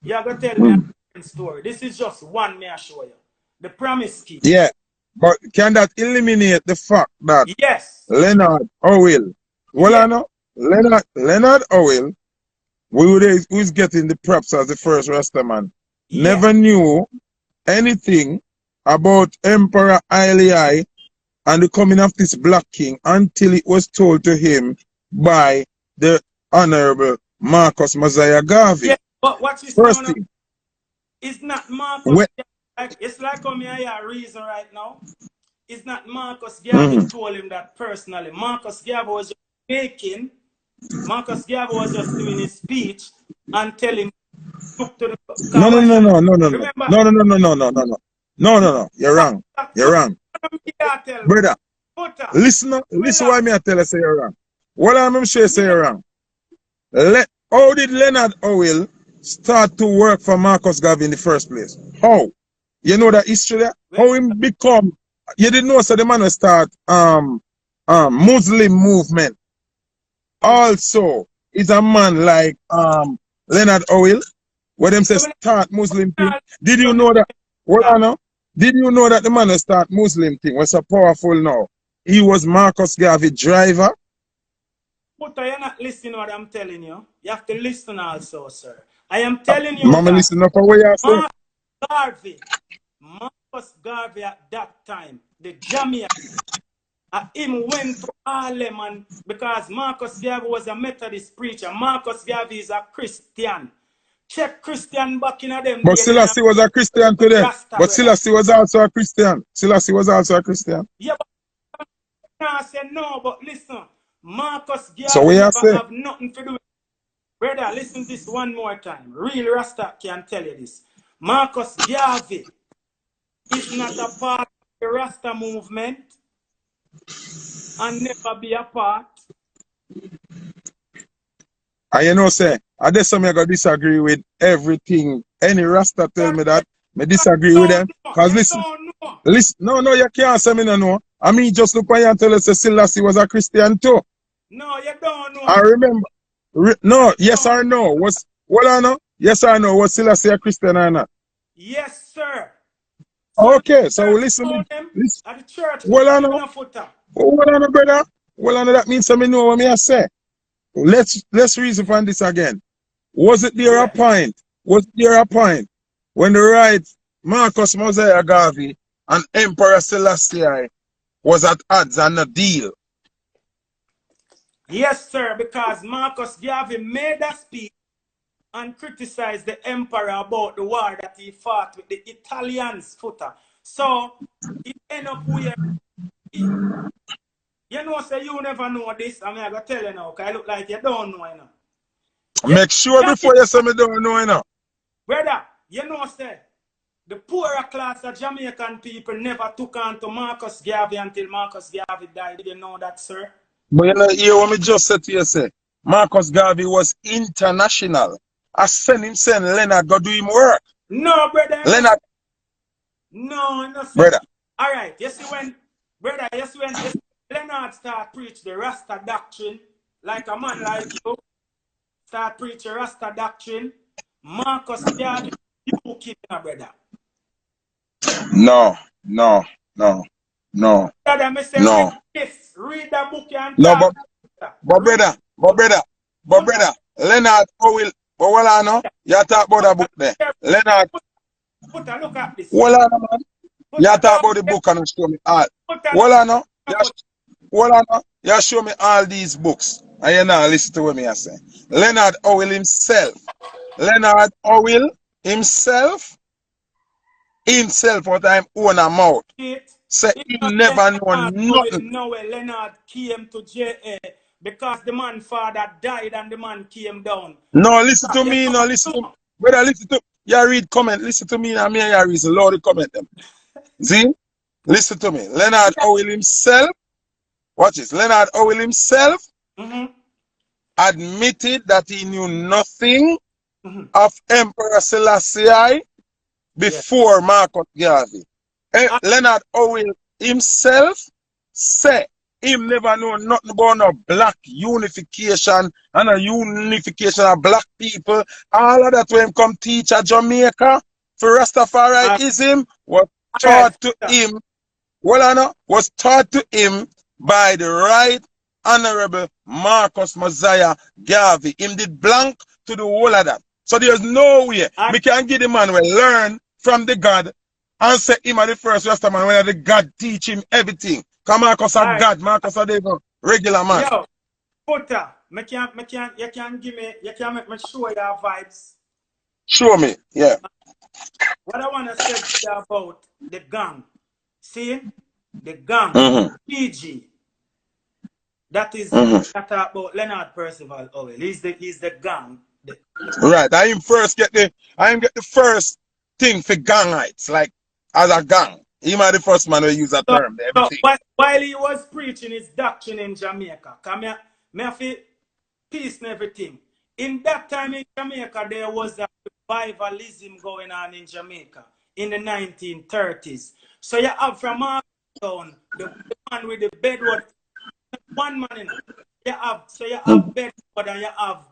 you're going to tell me a different story. This is just one me I show you. The promise key. Yeah, but can that eliminate the fact that Leonard Howell, I know, Leonard Howell, who's getting the props as the first Rasta man, never knew anything about Emperor Haile I and the coming of this black king until it was told to him by the Honorable Marcus Mosiah Garvey. Yeah, but what you first thing. It's not Marcus. It's like how me I reason right now. It's not Marcus Garvey told him that personally. Marcus Garvey was just making. Marcus Garvey was just doing his speech and telling look to the No. You're wrong. You're wrong. Brother, listen why me I tell you say you're wrong. What I'm sure say you're wrong. How did Leonard Howell start to work for Marcus Garvey in the first place? How? You know that history there? How him become, you didn't know so the man will start Muslim movement. Also, is a man like Leonard Howell, where them say start Muslim thing. Did you know that? Did you know that the man will start Muslim thing was so powerful now? He was Marcus Garvey driver. But you're not listening to what I'm telling you. You have to listen also, sir. I am telling you. Mama, listen up for what you say. Marcus Garvey at that time, the Jamaican, him went to Harlem and because Marcus Garvey was a Methodist preacher. Marcus Garvey is a Christian. Check Christian back in them. But Selassie was a Christian today. But Selassie was also a Christian. Selassie was also a Christian. Yeah, but I said no, but listen. Marcus Garvey so have nothing to do with it. Brother, listen to this one more time. Real Rasta can tell you this. Marcus Garvey is not a part of the Rasta movement and never be a part. And you know, say, I guess I'm gonna disagree with everything. Any Rasta tell me that, me disagree with them. Cause listen, listen, no, you can't say me no know. I mean, just look at you and tell us that Selassie was a Christian too. No, you don't know. I remember. No, yes or no? Was what I know? Yes or no? Was Selassie a Christian or not? Yes, sir. Okay, so listen. Listen. At the church, Well, I know. Foota. Well, I know, brother. Well, I know that means I know what me I say. Let's reason on this again. Was it there a point? Was there a point when the right Marcus Mosiah Garvey and Emperor Selassie was at odds on a deal? Yes, sir, because Marcus Garvey made a speech and criticized the emperor about the war that he fought with the Italians, Foota. So, it ended up where, you know, say you never know this, I mean, I got to tell you now, because I look like you don't know, you know. Make sure before you say me don't know, you know. Brother, you know, say, the poorer class of Jamaican people never took on to Marcus Garvey until Marcus Garvey died. Did you know that, sir? But you know, hear what me just said to you, say, Marcus Garvey was international. I send Leonard go do him work. No, brother. Leonard. No, sir. Brother. All right, you see when, brother, you see when Leonard start preach the Rasta doctrine, like a man like you, start preaching Rasta doctrine, Marcus Garvey, you kill him, brother. No. Brother, me say, no. Read the book and No, talk. but brother, Leonard Howell, but what I know, you talk about the book there. Leonard, Put a look at this. what I know, man, you talk about the book and show me all. What I know, you show me all these books, and you now listen to what me I say. Leonard Howell himself, what I'm own a mouth. Say he never know nothing. No, Leonard came to JA because the man father died and the man came down. No, listen to me, listen to me. Brother, listen to me. You read comment, listen to me, and me and you reason, Lord, comment them. See? Listen to me. Leonard Howell himself, watch this, Leonard Howell himself admitted that he knew nothing of Emperor Selassie before Marcus Garvey. Leonard Howell himself said him never know nothing about no black unification and a unification of black people. All of that when him come teach at Jamaica for Rastafariism was taught to him. Well, I know, was taught to him by the right honorable Marcus Mosiah Garvey. Him did blank to the whole of that. So there's no way we can get the man will learn from the God and say him are the first Rastaman when the God teach him everything. Come Marcus a God, Marcus a devil, regular man. Yo, Foota, you can make me show your vibes. Show me, yeah. What I want to say about the gang. See? The gang, PG. That is that about Leonard Percival Howell. He's the gang. Right. I get the first thing for gangites, like as a gang. He might the first man who use that term. Everything. While he was preaching his doctrine in Jamaica, me have peace and everything. In that time in Jamaica, there was a revivalism going on in Jamaica in the 1930s. So you have from our town, the man with the bedwood, one man in it. You have bedwood and you have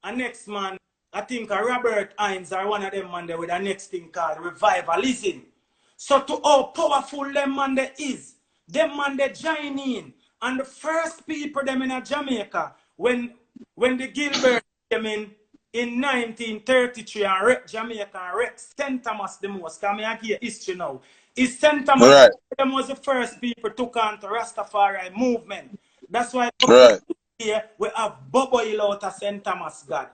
a next man, I think Robert Hines or one of them man there with a next thing called revivalism. So to how powerful them man there is, them man they join in. And the first people them in Jamaica, when the Gilbert came in 1933 and wrecked Jamaica and wrecked St. Thomas the most, because I hear history now. Is St. Thomas them was the first people took on to Rastafari movement. That's why here we have Bobo out of St. Thomas God.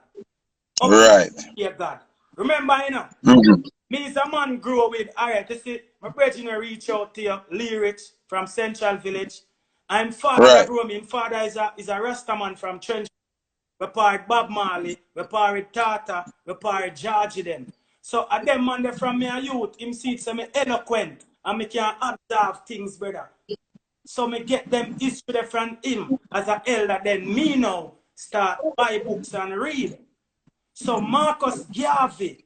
Here God. Remember, you know, me as a man grew with, alright, you see, my brother reach out to you, lyrics from Central Village. I'm father grew me. Father is a Rastaman from Trench. We part Bob Marley, we part Tata, we part Georgie them. So at them man from me a youth, him see it me eloquent and me can observe things, brother. So me get them history from him as an elder, then me now start buy books and read. So Marcus Garvey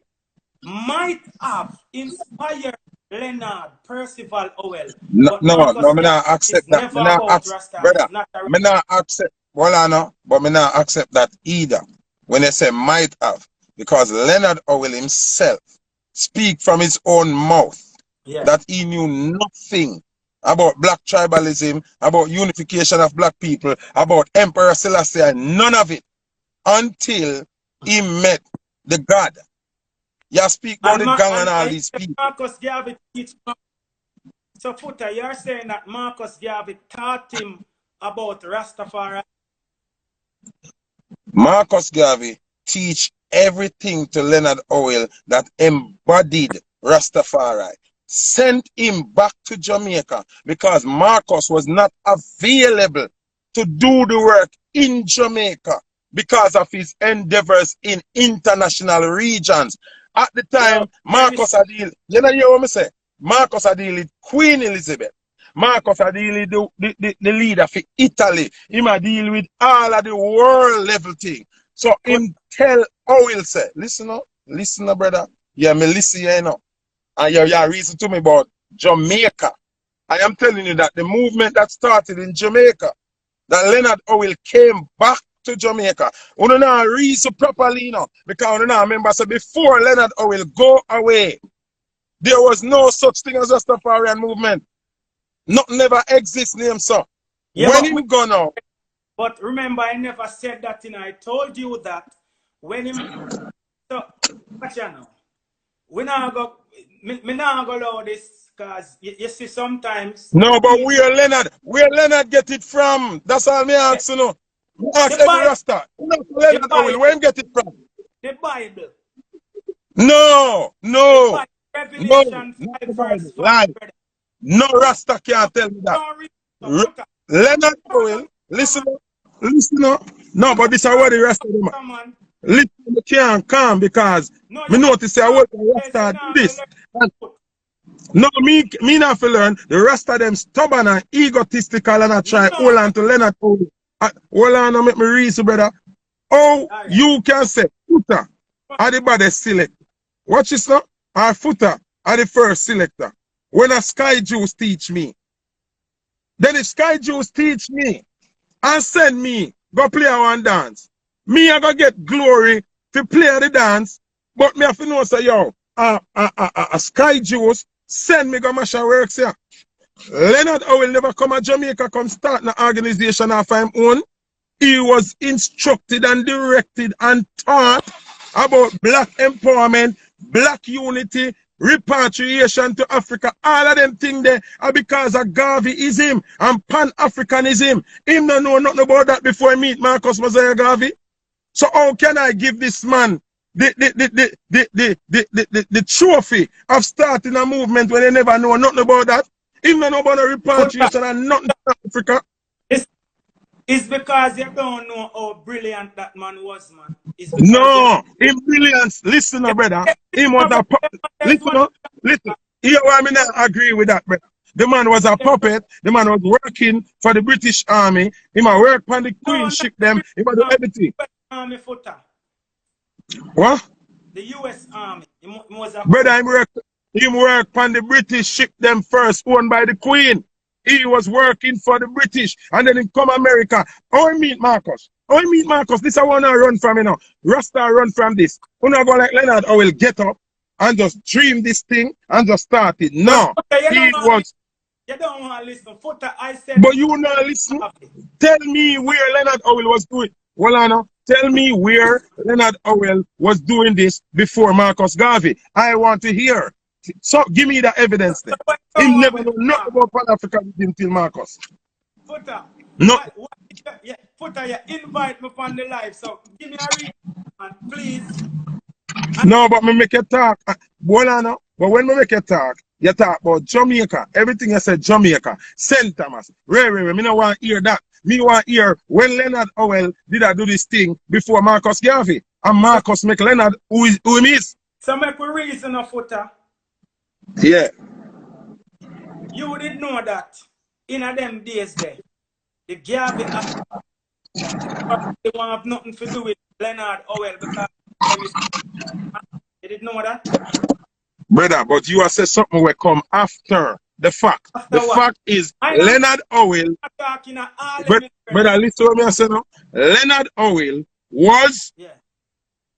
might have inspired Leonard Percival Howell, No, but no, Marcus me Garvey not accept is that. never Me not about accept, Rasta. brother. It's not a Me not accept. Well, I know, but me not accept that either. When they say might have, because Leonard Howell himself speak from his own mouth yeah. that he knew nothing about black tribalism, about unification of black people, about Emperor Selassie, none of it until he met the God. You speak about the gang and all these people. Marcus Garvey teach. So Foota, you're saying that Marcus Garvey taught him about Rastafari? Marcus Garvey teach everything to Leonard Howell that embodied Rastafari. Sent him back to Jamaica because Marcus was not available to do the work in Jamaica because of his endeavors in international regions. At the time, Marcus had deal, you know what I say? Marcus had deal with Queen Elizabeth. Marcus had deal with the leader for Italy. He might deal with all of the world level thing. So him tell Howell say, listen up, brother. Yeah, me listen here now. And you have reason to me about Jamaica. I am telling you that the movement that started in Jamaica, that Leonard Howell came back to Jamaica. We don't know reason properly now. Because we don't remember, so before Leonard Howell go away, there was no such thing as Rastafarian movement. Nothing never exists, name so. Yeah, when him go now. But remember, I never said that, you know. I told you that when him. So, watch out now. We now go. Me now go allow this because you see sometimes. No, but where Leonard get it from? That's all me ask you know. Ask every Rasta. Leonard Howell, where him get it from? The Bible. No. Revelation 5 verse 5. Lie. No Rasta can't tell me that. Leonard Howell, listen up. No, but this is what the rest of them. Listen, you can't come because me notice I want the Rasta do this. No, me not to learn. The rest of them stubborn and egotistical and I try hold on to Leonard Howell. Hold on and make me reason, brother. Oh, you can say Foota are the baddest selector. Watch this now. Our Foota are the first selector. When a Sky Juice teach me. Then if Sky Juice teach me and send me go play one dance, me I go get glory to play the dance, but me have to know say yo, a Sky Juice send me go mash and works here. Leonard Howell never come to Jamaica come start an organization of his own. He was instructed and directed and taught about black empowerment, black unity, repatriation to Africa. All of them things there are because of Garveyism and Pan-Africanism. Him don't know nothing about that before I meet Marcus Mosiah Garvey. So how can I give this man the trophy of starting a movement when they never know nothing about that? Him don't know about the repatriation and nothing to Africa. It's because you don't know how brilliant that man was, man. No, him brilliance. Listen, brother. Him was a puppet. Listen. Here why I not agree with that, brother. The man was a puppet. The man was working for the British Army. He might work on the Queen ship them. He might do everything. Army Foota. What? The US Army. He was a brother, him work on the British ship them first, owned by the Queen. He was working for the British and then he come America. How I meet Marcus? This I want to run from, you know. Rasta run from this. You know, go like Leonard Howell get up and just dream this thing and just start it. No. You don't want to listen. Foota, I said. But you not listen. Tell me where Leonard Howell was doing. Well, I know. Tell me where Leonard Howell was doing this before Marcus Garvey. I want to hear. So give me the evidence then. He never know nothing about Pan-Africanism until Marcus. Foota. No. Foota, you invite me on the live, so give me a reason, man, please. No, but me make you talk. But when me make you talk about Jamaica. Everything you said Jamaica. St. Thomas. Ray. Me no want to hear that. Me want to hear when Leonard Howell did I do this thing before Marcus Garvey. And Marcus make Leonard who him is. So make a reason of Foota. Yeah. You didn't know that in a them days there, the Garvey they won't have nothing to do with Leonard Howell because You didn't know that? Brother, but you have said something will come after the fact. After The what? fact is I know Leonard Howell, I'm talking at all but, them. brother, listen to what I say now. Leonard Howell was Yeah.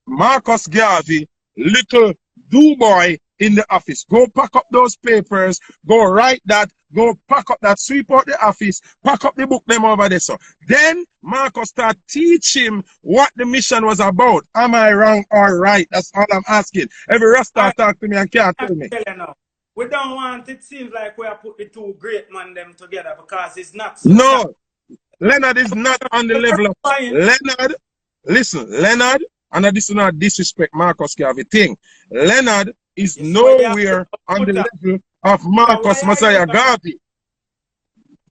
Marcus Garvey, little do boy in the office. Go pack up those papers, go write that, go pack up that, sweep out the office, pack up the book them over there. So then Marcus start teach him what the mission was about. Am I wrong or right? That's all I'm asking. Every Rasta talk to me and can't tell me. Tell you now. We don't want it seems like we have put the two great men them together because it's not so. No, Leonard is not on the level of Leonard. Listen, Leonard, and this is not disrespect Marcus Garvey thing. Leonard is It's nowhere on the level of Marcus Messiah Garvey.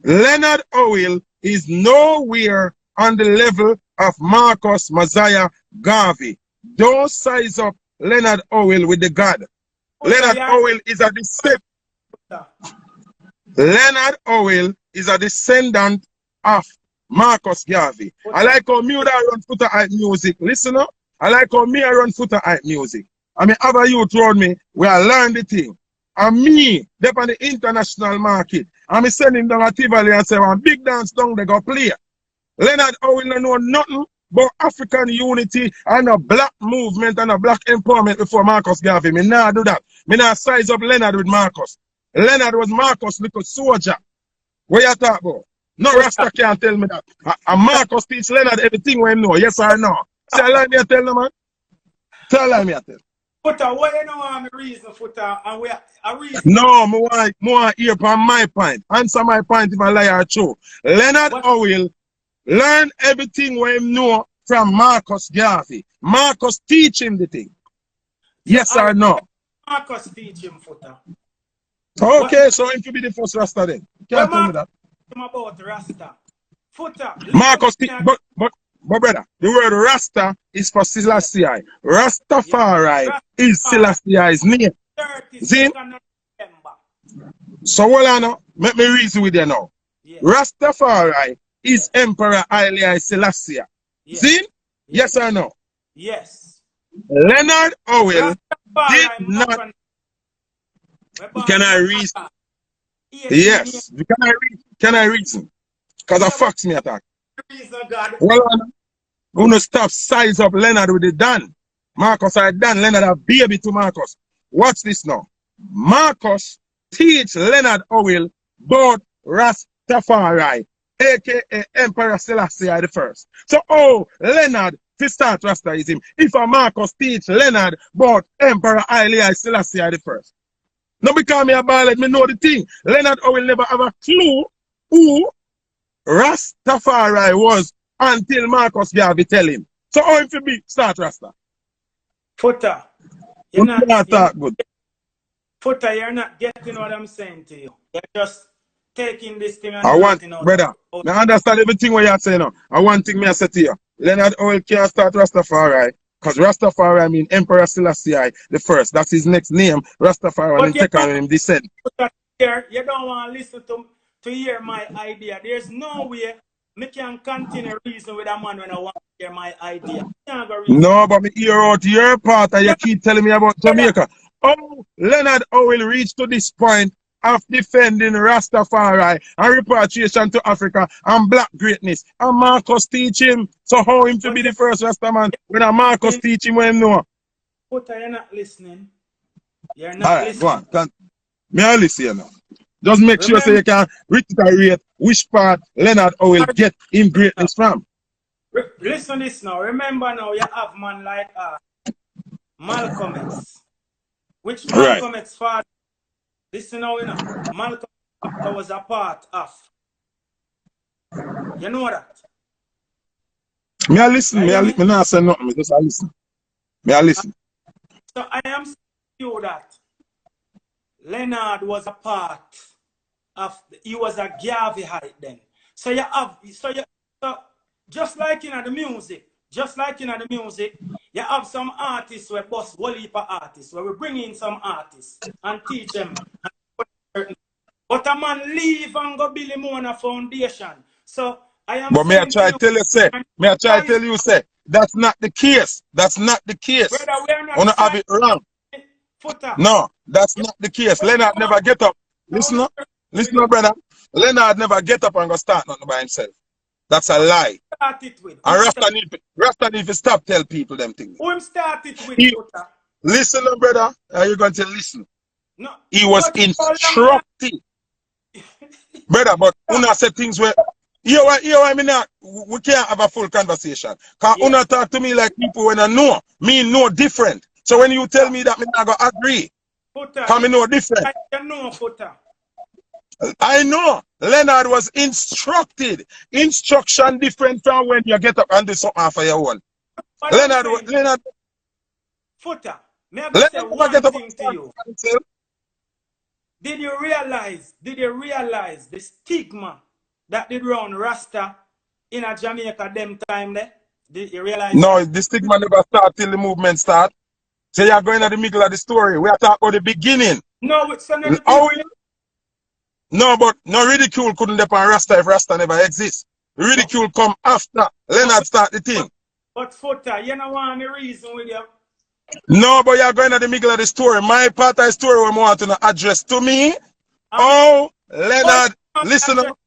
Leonard Howell is nowhere on the level of Marcus Messiah Garvey. Don't size up Leonard Howell with the God. Leonard Howell is a descendant. Leonard Howell is a descendant of Marcus Garvey. I like how me that run Foota hype music. Listen up. I like how me I run Foota hype music. I mean, other youth told me we are learn the thing. And me, they on the international market. And me sending down a Tivoli and say, one big dance down they go play. Leonard Howell don't know nothing about African unity and a black movement and a black empowerment before Marcus Garvey. Me nah do that. Me nah size up Leonard with Marcus. Leonard was Marcus' little soldier. What you talk about? No Rasta can't tell me that. And Marcus teach Leonard everything we know. Yes or no? Say a lie me I tell them, man. Tell lie me I tell. Foota, what you know I'm a reason, Foota, and we a reason. No, more hear from my point. Answer my point if I lie or true. Leonard Howell learn everything we know from Marcus Garvey. Marcus teach him the thing. Yes or no? Marcus teach him, Foota. Okay, so him to be the first Rasta then. Can't tell me that. About Rasta. Foota. Marcus, but brother, the word Rasta is for Selassie. Rastafari is Selassie's name. See? So hold on now. Let me reason with you now. Yeah. Rastafari is Emperor Haile Selassie. Yeah. See? Yes or no? Yes. Leonard Howell did not. Can I reason? Yes. Can I reason? Because I fucks me attack. Well, I'm gonna stop size up Leonard with the Dan. Marcus had done Leonard a baby to Marcus. Watch this now. Marcus teach Leonard Howell about Rastafari, aka Emperor Selassie the first. So Leonard to start Rastaism. If a Marcus teach Leonard about Emperor Haile Selassie the first. No because me a ballad, me know the thing. Leonard Howell never have a clue who Rastafari was until Marcus Garvey tell him. So how him to be start Rasta? Foota, you're not getting what I'm saying to you. You're just taking this thing and brother, I understand everything what you're saying now. I want thing me I say to you. Leonard Howell can't start Rastafari. Because Rastafari, I mean Emperor Selassie the first. That's his next name. Rastafari and take on him descent. You don't want to listen to hear my idea. There's no way me can continue reason with a man when I want to hear my idea. No, but me hear out your part and you keep telling me about Jamaica. Oh, Leonard Howell reached to this point of defending Rastafari and repatriation to Africa and black greatness. And Marcus teach him. So how him to be the first Rastaman when a Marcus teach him when him know? Foota, you're not listening. You're not listening. Go on. Me I listen now. Just make sure so you can reiterate which part Leonard Howell get him greatness from. Listen this now. Remember now you have man like Malcolm X. Which Malcolm X father? Listen now, you know. Malcolm X was a part of. You know that? Me I listen. Me not say nothing. Me just I listen. Me I listen. So I am saying you that Leonard was a part of. He was a Garveyite then. So you have. So just like in the music. Just like in the music, you have some artists where boss whole heap of artists, where we bring in some artists and teach them. But a man leave and go build him on a foundation. So I am. But may I try to tell you, say, That's not the case. That's not the case. Brother, we are not Wanna have trying it wrong. Foota. No, that's You not the case. but you Leonard want never get up. Listen up. with Listen up, it. brother. Leonard never get up and go start nothing by himself. That's a lie. Start it with. And Rasta need to stop tell people them things. Who start it with He, Foota? listen up, brother. Are you going to listen? No. He was But how long instructed. Brother, but Una said things where here why me not we can't have a full conversation. Cause yeah. Una talk to me like people when I know. Me know different. So when you tell me that, me not gonna agree. Foota, Cause me know different. you know Foota. I know. Leonard was instructed. Instruction different from when you get up and do something for your own. What Leonard Foota, may I go say one get up thing and to start you? for himself. Did you realize the stigma that did round Rasta in a Jamaica them time there? Did you realize No, that? the stigma never start till the movement start. So you're going at the middle of the story. We are talking about the beginning. No, it's none of the How people. No, but no ridicule couldn't depend on Rasta if Rasta never exists. Ridicule come after Leonard start the thing. But Foota, you know one reason with you. No, but you're going at the middle of the story. My part of the story we want to address to me. Oh, Leonard, listen up.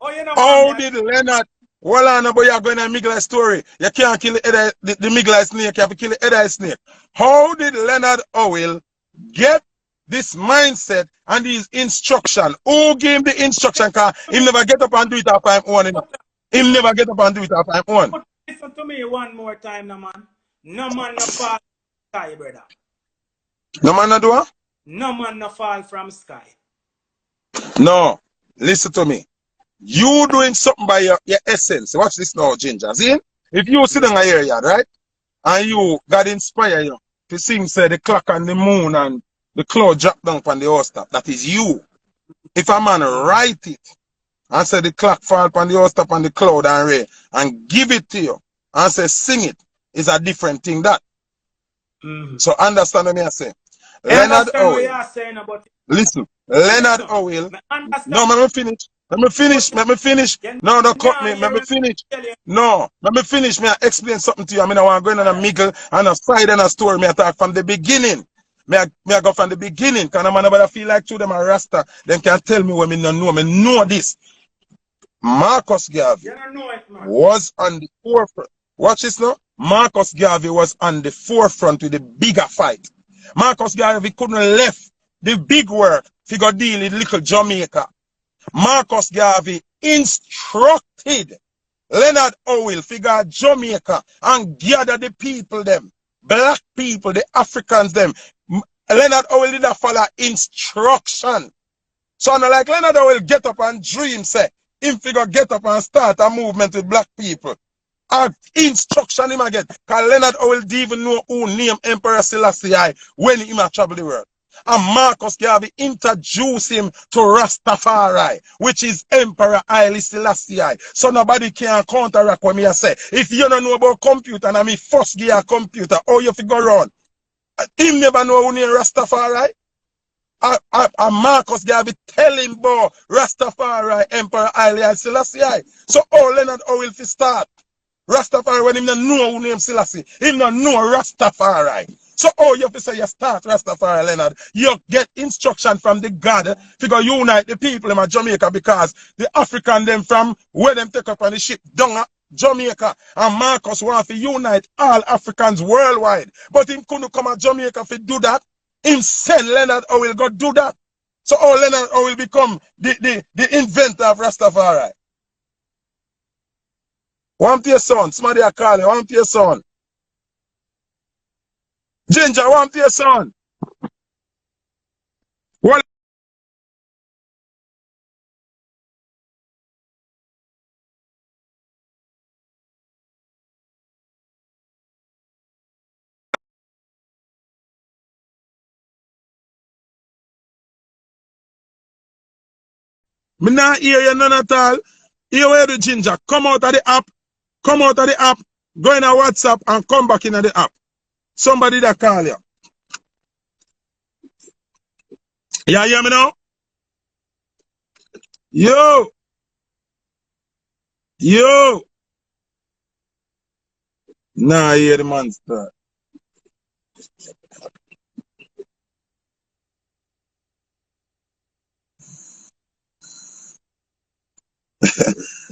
Oh, you know How did Leonard? Well, I know, but you're going to the middle of the story. You can't kill the middle of the snake. You have to kill the head of the snake. How did Leonard Howell get this mindset and his instruction? Who gave him the instruction? Because he never get up and do it after I'm on. He never get up and do it after I'm on. Listen to me one more time, no man. No man no fall from sky, brother. No man no do what? No man no fall from sky. No. Listen to me. You doing something by your essence. Watch this now, Ginjah. See? If you sit down here, right? And you got inspired you to sing, say, the clock and the moon and the cloud drop down from the house top. That is you. If a man write it and say the clock fall upon the house top and the cloud and rain and give it to you and say sing it, is a different thing that. So understand what I say. Leonard Howell. Listen, Leonard Howell. No, let me finish. Let me finish. No, don't cut me. Let me finish. No, let me finish. May I explain something to you? I mean, I want to go in a middle and a side and a story. May I talk from the beginning. May I go from the beginning? Because I'm never feel like to them a Rasta. Them can tell me when me no know. Me know this. Marcus Garvey was on the forefront. Watch this now. Marcus Garvey was on the forefront with the bigger fight. Marcus Garvey couldn't left the big work to go deal with little Jamaica. Marcus Garvey instructed Leonard Howell to go to Jamaica and gather the people them, black people, the Africans them. Leonard Howell did not follow instruction. So not like Leonard Howell get up and dream, say, him figure get up and start a movement with black people. Instruction him again. Because Leonard Howell didn't even know who named Emperor Selassie when he travel the world. And Marcus Garvey introduced him to Rastafari, which is Emperor Haile Selassie. So nobody can counteract what me I say. If you don't know about computer and I me first give a computer, how you figure around? Him never know who named Rastafari. And Marcus Garvey tell him about Rastafari, Emperor Haile Selassie. So how Leonard Howell to start? Rastafari when him not know who named Selassie. Him not know Rastafari. So oh, you have to say you start Rastafari, Leonard. You get instruction from the God to go unite the people in Jamaica because the African them from where them take up on the ship down at Jamaica. And Marcus want to unite all Africans worldwide. But him couldn't come at Jamaica to do that. Him send Leonard Howell go do that. So oh, Leonard Howell become the inventor of Rastafari. Want your son, somebody I call you, want your son. Ginjah, want your son. Well, me not hear you none at all. Here where the Ginjah. Come out of the app. Come out of the app. Go in a WhatsApp and come back in the app. Somebody that call you. You hear me now? Yo. Nah, hear the man start.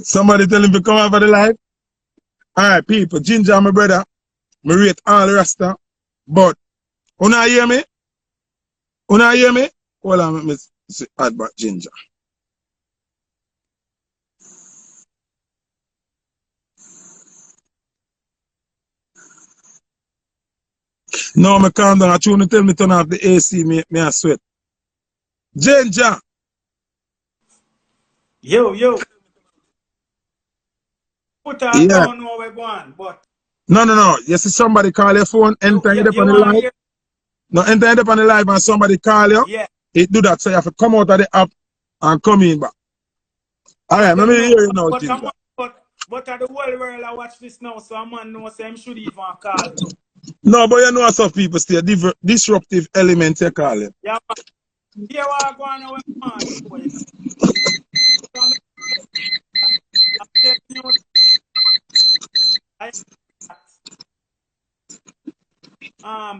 Somebody tell him to come over the live. Alright, people, Ginjah, my brother. Me rate all the Rasta. But, una hear me? Una hear me? Hold on, let me add back Ginjah. No, me calm down. I try to tell me turn off the AC, me I sweat. Ginjah. Yo. Foota, I Yeah. don't know where we're going, but No. You see somebody call your phone, enter it up on the want live. hear? No, enter it up on the live and somebody call you. Yeah. It do that. So you have to come out of the app and come in back. Alright, let me hear you now, Ginjah. But at the whole world I watch this now, so a man knows him should even call too. No, but you know some people still disruptive element you call it. Yeah, man. Here what I go on now, man. I'm telling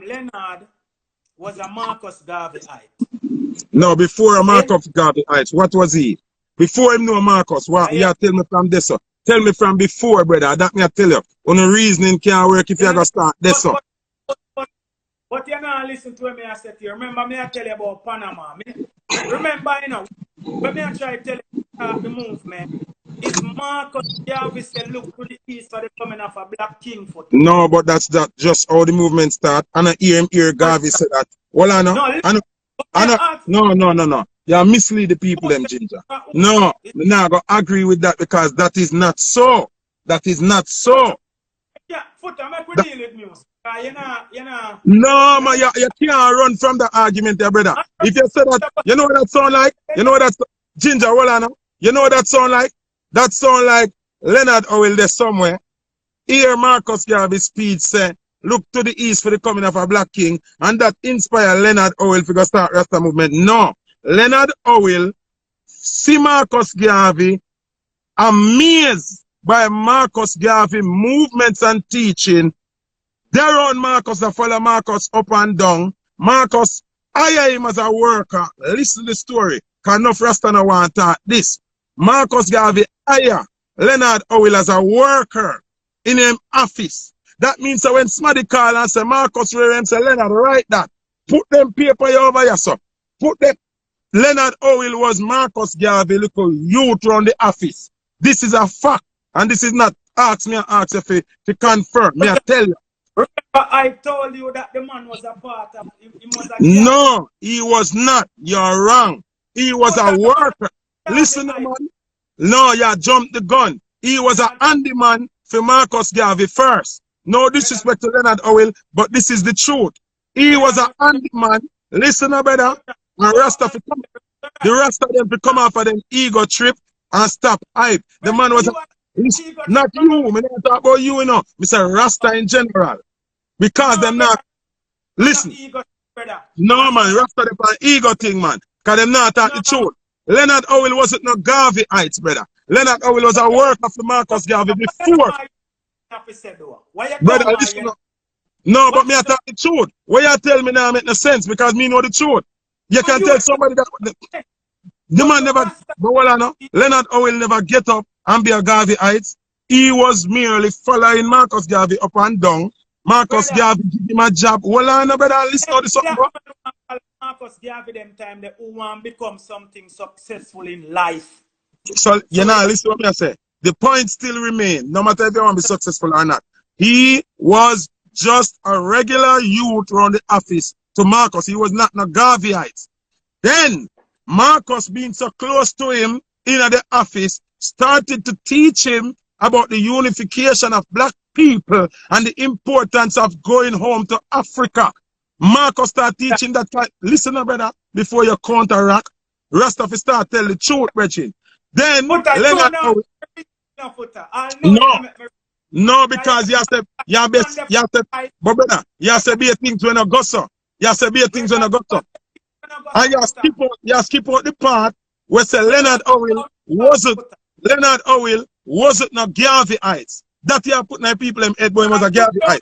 you, Leonard was a Marcus Garveyite. No, before Marcus Garvey heights, what was he? Before him know Marcus, what you tell me from this? Tell me from before, brother. That me I tell you. On the reasoning can't work if you gonna start this up. But you know, listen to me I said to you. Remember me I tell you about Panama. Remember, you know, when me I try to tell you about the movement, it's Marcus Garvey said look to the east for the coming of a black king for. No, but that's just how the movement start. And I hear Garvey say that. Well, I know. No. You mislead the people, them Ginjah. No, I go agree with that because that is not so. That is not so. Yeah, Foota, make we deal with music. You know. No, man, you can't run from the argument there, brother. If you say that, you know what that sound like? You know what that's Ginjah, well, I know. You know what that sound like? That sound like Leonard Howell there somewhere. Here Marcus Garvey speech say, look to the east for the coming of a black king, and that inspire Leonard Howell to go start Rasta movement. No. Leonard Howell see Marcus Garvey amazed by Marcus Garvey movements and teaching. They're on Marcus, they follow Marcus up and down. Marcus hire him as a worker. Listen to the story. Because enough Rasta no want to talk this. Marcus Garvey hire Leonard Howell as a worker in his office. That means that when somebody call and say, Marcus, say, Leonard, write that. Put them paper over here, so. Put them. Leonard Howell was Marcus Garvey, little youth around the office. This is a fact. And this is not ask me and ask if to confirm. Me I tell you. Remember, I told you that the man was a part of he was a no, he was not. You're wrong. He was a worker. Listen, man. No, you jumped the gun. He was a handyman for Marcus Garvey first. No disrespect to Leonard Howell, but this is the truth. He was a handyman. Listen, brother. And the rest of them to come off of them ego trip and stop hype. The man was not you. Me not talk about you, you know. Mr. Rasta in general. Because them not listen. No man, Rasta them an ego thing, man. Because them not talk the truth. Leonard Howell wasn't no Garvey heights, brother. Leonard Howell was a worker for Marcus Garvey before. Brother, listen. No, but me I talk the truth. What you tell me now make no sense because me know the truth. You can tell somebody that the man never, but well, I know, Leonard Howell never get up and be a Garvey heights. He was merely following Marcus Garvey up and down. Marcus Garvey give him a job. Well, I know, brother, listen to something, bro. Marcus Garvey them time they who want become something successful in life. So, you know, listen to what I say. The point still remains, no matter if you want to be successful or not. He was just a regular youth around the office to Marcus. He was not no Garveyite. Then, Marcus being so close to him in the office, started to teach him about the unification of black people and the importance of going home to Africa. Marcus started teaching that. Listen, brother, before you counteract, Rastafari start tell the truth, Reggie. Then, Leonard Howell. No, because you have to, but brother, you have to be things when I go so. You have to be things when I go so. And you skip out the part where say Leonard Howell wasn't no Garvey heights. That you put my people in head, boy, he was a Garveyite.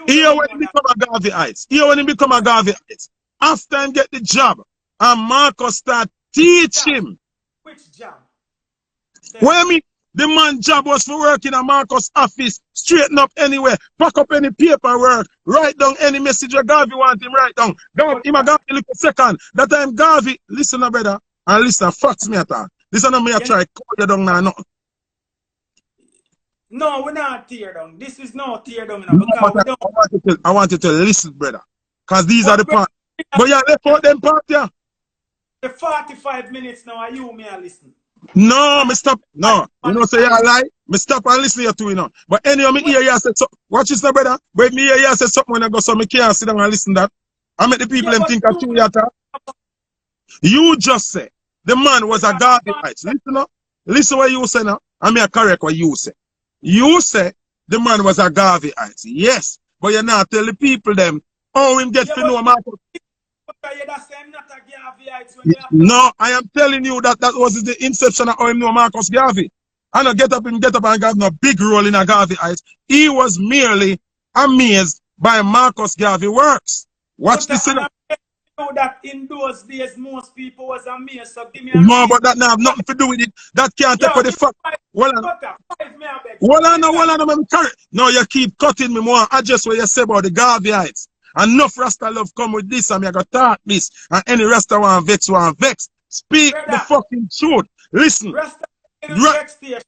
Here when he become a Garveyite. Here when he become a Garveyite. After he get the job, and Marcus start teach him. Which job? What I mean? The man job was for work in a Marcus office, straighten up anywhere, pack up any paperwork, write down any message that Garvey want him write down. Garvey, look a second. That time Garvey, listen now, brother, and listen, facts me at all. Listen to me, I try call you down now, nothing. No, we're not tear down. This is no tear down. No, I want you to listen, brother. Because these are the parts. But you left out them parts, yeah. The 45 minutes now, are you me a listen? No, me stop. No, you know say you lie. Me stop and listen to you now. But anyway, me hear you say something. Watch this now, brother. But me hear you say something when I go, so me can't sit down and listen to that. I make the people them think I chew you. You just say the man was a Garveyite. Listen now. Listen what you say now. I mean, correct what you say. You say the man was a Garveyite. Yes, but you not tell the people them how him get to know Marcus. No, I am telling you that was the inception of how him know Marcus Garvey. I don't get up and have no big role in a Garveyite. He was merely amazed by Marcus Garvey works. Watch this. That in those days most people was amazed. So give me no, but that now have nothing to do with it. That can't take for the fact. Well, no, you keep cutting me more. I just what you say about the Garveyites. Enough Rasta love come with this, and I got taught this. And any Rasta want vex. Speak the fucking truth. Listen.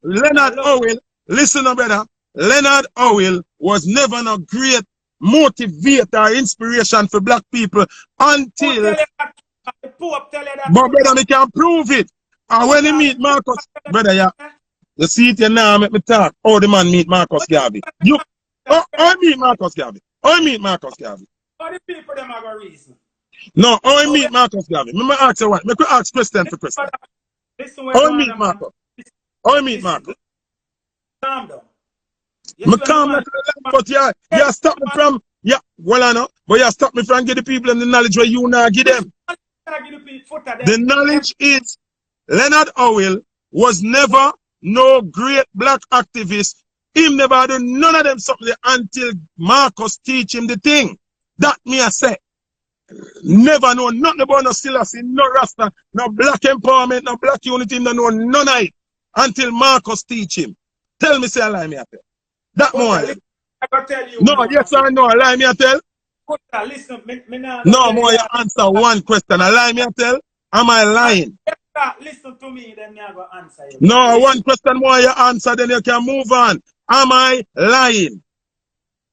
Leonard Howell, listen, brother. Leonard Howell was never no great motivator, inspiration for black people until. But brother, me can prove it. And when he meet Marcus, brother, yeah. You see it here now, make me talk. Oh, the man meet Marcus Garvey. I meet Marcus Garvey. I meet Marcus Garvey. All the people them have a reason. No, I meet Marcus Garvey. Me ask you what. Me could ask question for question. I meet Marcus. I meet Marcus. Calm down. Me calm down, but you stop me from well I know, but you stop me from give the people the knowledge where you now give them. The knowledge is Leonard Howell was never no great black activist. Him never do none of them something until Marcus teach him the thing. That me I say. Never know nothing about no Selassie, no Rasta, no black empowerment, no black unity, no none of it. Until Marcus teach him. Tell me say I lie me I tell. That more. I tell you. No, yes or no, I lie me I tell. Listen, no more you answer one question. I lie me I tell. Am I lying? Listen to me, then I go answer you. No, one question more you answer, then you can move on. Am I lying?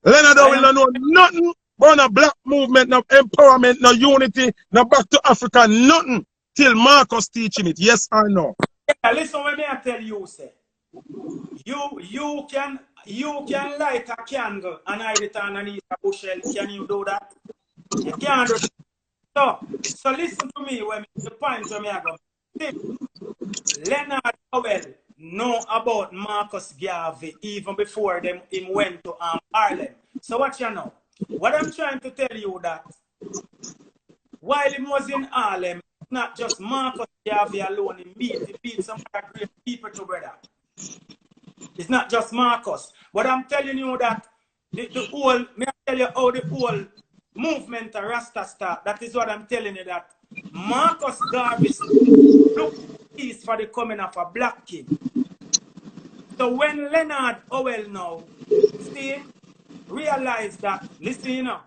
Leonard Howell don't know nothing about no black movement, no empowerment, no unity, no back to Africa, nothing. Till Marcus teach him it. Yes or no? Yeah, listen when I tell you, say. You can light a candle and hide it underneath a bushel. Can you do that? You can't do that. So listen to me when the point where I go. Leonard Howell know about Marcus Garvey even before him went to Ireland. So what you know? What I'm trying to tell you that while he was in Harlem, not just Marcus Garvey alone, he beat some other great people together. It's not just Marcus. But I'm telling you that the whole, may I tell you how the whole movement of Rasta start. That is what I'm telling you, that Marcus Garvey looked east for the coming of a black king. So when Leonard Howell now, see, realize that, listen, you know,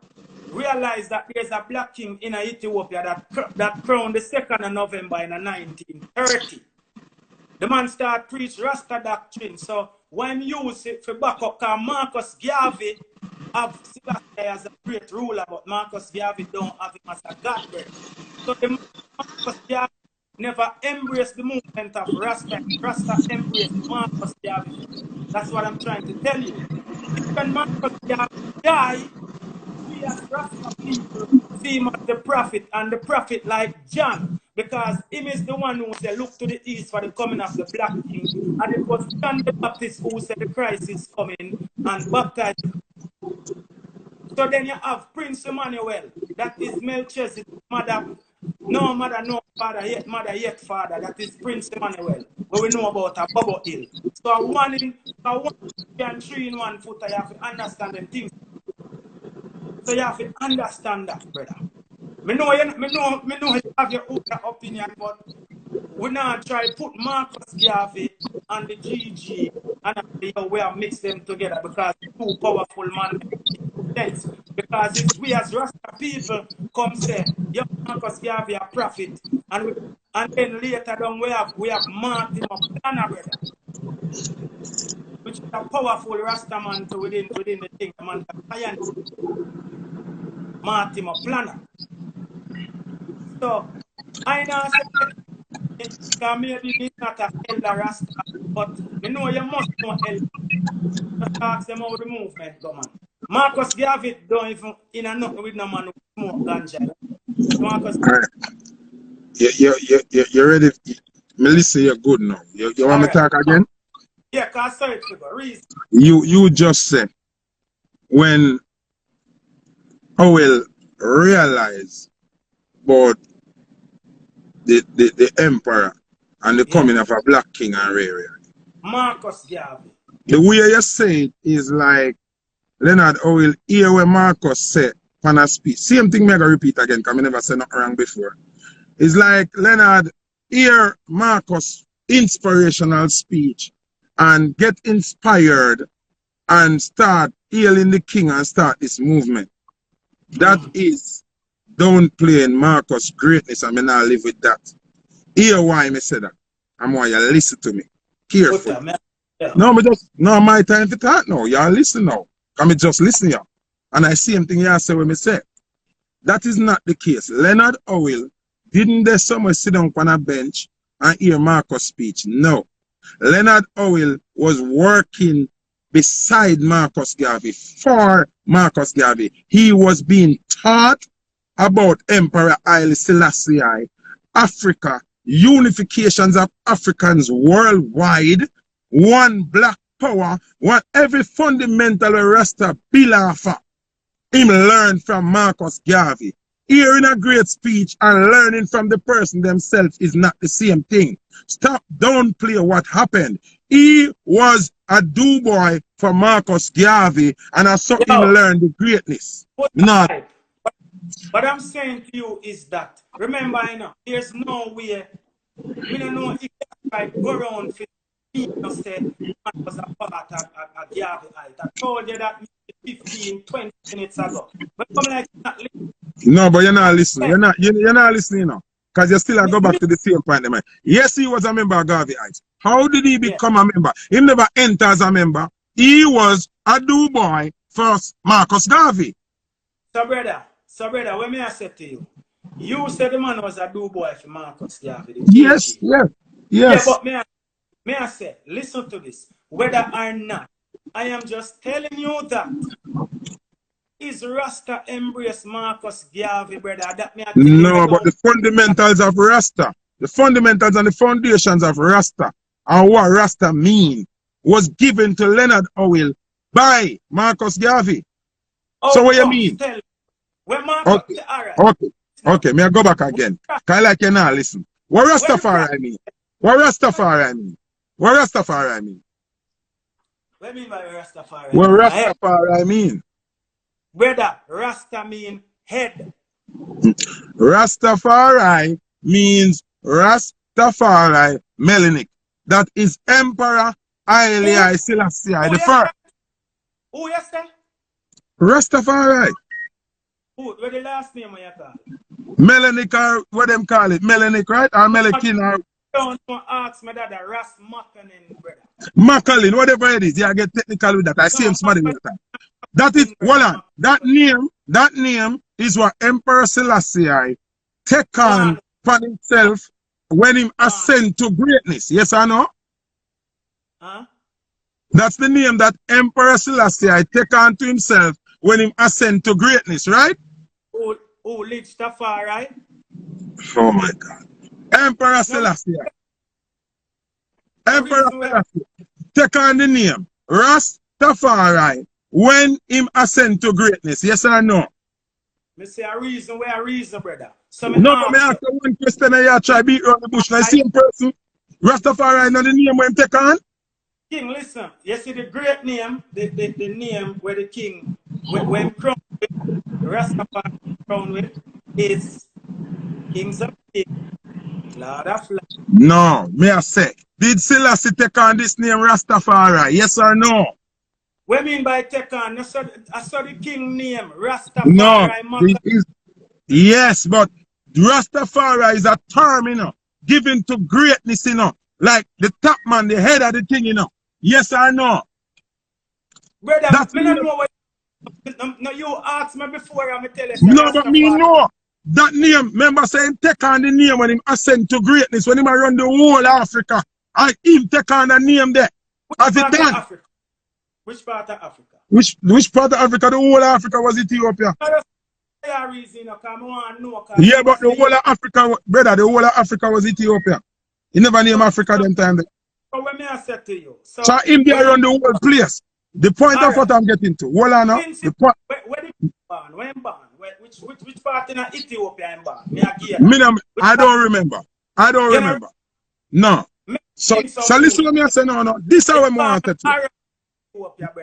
realize that there's a black king in Ethiopia that crowned the 2nd of November in 1930. The man start preach Rasta doctrine. So when you use it for back up, because Marcus Garvey have Selassie as a great ruler, but Marcus Garvey don't have him as a God there. So the Marcus Garvey never embraced the movement of Rasta. Rasta embraced Marcus Garvey. That's what I'm trying to tell you. When Marcus Garvey died, we as Rasta people see him as the prophet, and the prophet like John, because him is the one who said, look to the east for the coming of the black king. And it was John the Baptist who said the Christ is coming and baptized. So then you have Prince Emmanuel, that is Melchizedek's mother, no father, yet father, that is Prince Emmanuel. but we know about a bubble hill. So a 3 and 1 footer, you have to understand them things. So you have to understand that, brother. Me know you have your own opinion, but we now try put Marcus Garvey and the GG and we have mixed them together because two powerful man sense. Because if we as Rasta people come say, yo, Marcus Garvey a prophet, and then later on we have marked him a planner, brother. Which is a powerful Rasta man to within the thing, man. Marked him a planner. So I know because maybe he's not a elder Rasta, but you know you must know elder. Just ask them how the movement go, man. Marcus Garvey don't even in a nothing with no man who smoke ganja. Marcus. Alright. You're ready. Melissa, you're good now. You want me to talk again? Yeah, because I saw it for the reason. You just said when Howell realized about the emperor and the coming of a black king and Rary. Marcus Garvey. The way you say it is like Leonard Howell hear what Marcus said on a speech. Same thing me I repeat again because I never said nothing wrong before. It's like Leonard hear Marcus inspirational speech and get inspired and start hailing the king and start this movement. That is downplaying Marcus' greatness. I mean, I live with that. Hear why I say that. I want you to listen to me carefully. No, my time to talk now. Y'all listen now. I mean, just listen here. And I see anything you say when I say. That is not the case. Leonard Howell didn't there somewhere sit down on a bench and hear Marcus' speech. No. Leonard Howell was working beside Marcus Garvey, for Marcus Garvey. He was being taught about Emperor Haile Selassie, Africa, unifications of Africans worldwide, one black power, one every fundamental Rasta Bilafa. Him learned from Marcus Garvey. Hearing a great speech and learning from the person themselves is not the same thing. Stop downplay what happened. He was a do boy for Marcus Garvey, and I saw him learn the greatness. Not. What I'm saying to you is that, remember, you know, there's no way, we don't know if I go around for people say man was a part of a Garvey. I told you that 15, 20 minutes ago. But I'm like, no, but you're not listening. You're not listening now. Because you still go back to the same point. Man. Yes, he was a member of Garvey Heights. How did he become a member? He never entered as a member. He was a do boy for Marcus Garvey. So brother, what may I say to you? You said the man was a do boy for Marcus Garvey. Yes. Yeah, but may I say, listen to this. Whether or not, I am just telling you that is Rasta embrace Marcus Garvey, brother. That me no, but the fundamentals of Rasta, the fundamentals and the foundations of Rasta, and what Rasta mean, was given to Leonard Howell by Marcus Garvey. So what you mean? Okay, may I go back again? Can I like you now listen? What Rastafari mean? What Rastafari mean? What Rastafari mean? What mean by Rastafari? What Rastafari mean? Brother, Rasta mean head. Rastafari means Rastafari Melanik. That is Emperor Haile Selassie the first. Who you say? Rastafari. Who? What the last name you call? Melanik or what them call it? Melanik, right? Or Melakin or don't ask me that the Ras Macalin, brother. Macalin, whatever it is, yeah, get technical with that. I see him smiling with that. That is, hold on. That name is what Emperor Selassie take on for himself when him ascend to greatness. Yes or no? That's the name that Emperor Selassie take on to himself when him ascend to greatness, right? Who leads the far, right? Oh my God. Emperor Selassie. Emperor Selassie take on the name Rastafari when him ascend to greatness. Yes or no? Me say a reason, brother. So no, me ask you one question and you try beat around the bush. Now, same person. Rastafari not the name when him take on? King, listen. You see the great name, the name where the king, when crown with, Rastafari crown with, is Kings of Kings, Lord of Lords. No, me I say. Did Selassie take on this name Rastafari? Yes or no? What I mean by take on? I saw the king name, No. Rastafari. Yes, but Rastafari is a term, given to greatness, like the top man, the head of the thing, Yes or no? Brother, That's I don't know what. No, you asked me before, I'm tell you, no, but me Rastafari. know. That name, remember saying take on the name when him ascend to greatness, when him run the whole Africa. And him take on the name there. Has it done? Africa? Which part of Africa? Which part of Africa? The whole of Africa was Ethiopia. Yeah, but the whole of Africa, brother, the whole of Africa was Ethiopia. He never named Africa them time there. So when me I said to you, So him there run the whole place. The point of what I'm getting to. Hold on now. The point. Where did born? When born? Which part in Ethiopia I'm born? I don't remember. I don't remember. No. So listen to me and say no. This is how I want to say.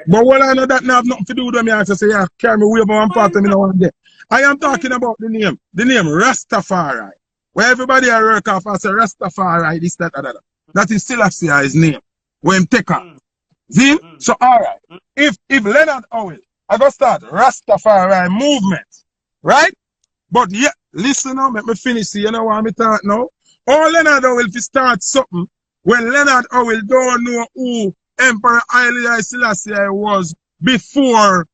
But what I know that now have nothing to do with me. I say, yeah, carry me way over one part of me now and there. I am talking about the name Rastafari. Where everybody I work off and say Rastafari, this, that. That is still his name. When take on. See? So alright. If Leonard Howell, I go start Rastafari movement. Right? But yeah, listen now, let me finish. You know what I'm talking now? All Leonard Howell if start something when Leonard Howell don't know who Emperor Haile Selassie was before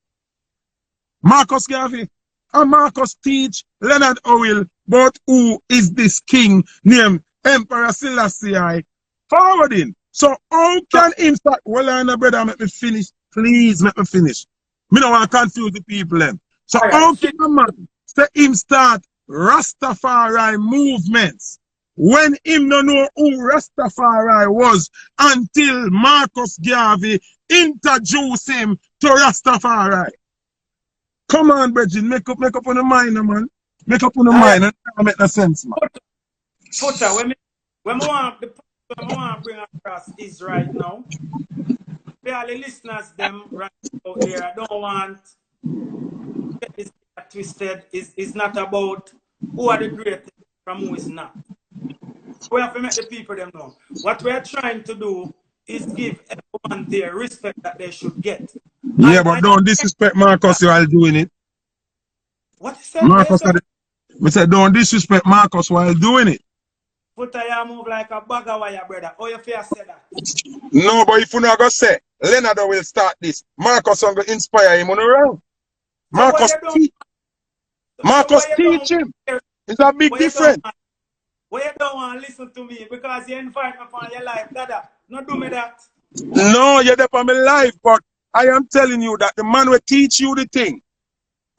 Marcus Garvey. And Marcus teach Leonard Howell about who is this king named Emperor Selassie forwarding. So how can him start? Well, I know, brother, let me finish. Please let me finish. Me don't want to confuse the people then. So how can a man say him start Rastafari movements when him don't know who Rastafari was until Marcus Garvey introduced him to Rastafari? Come on, Bridget, make up on the mind, man. Make up on the mind, and that make no sense, man. Foota, when we want to bring across is right now. All the listeners them right out there, I don't want this twisted. Is not about who are the greatest from who is not. We have to make the people them know. What we are trying to do is give everyone their respect that they should get. Yeah, but don't disrespect Marcus while doing it. What is that? Marcus, I said don't disrespect Marcus while doing it. Foota, you move like a bag of wire, brother. How you feel say that? No, but if you not go say, Leonard will start this. Marcus will inspire him on the round. Marcus teach him. It's a big difference. Well, you don't want to listen to me because you invite me on your life, Dada. Not do me that. No, you're there for my life, but I am telling you that the man will teach you the thing.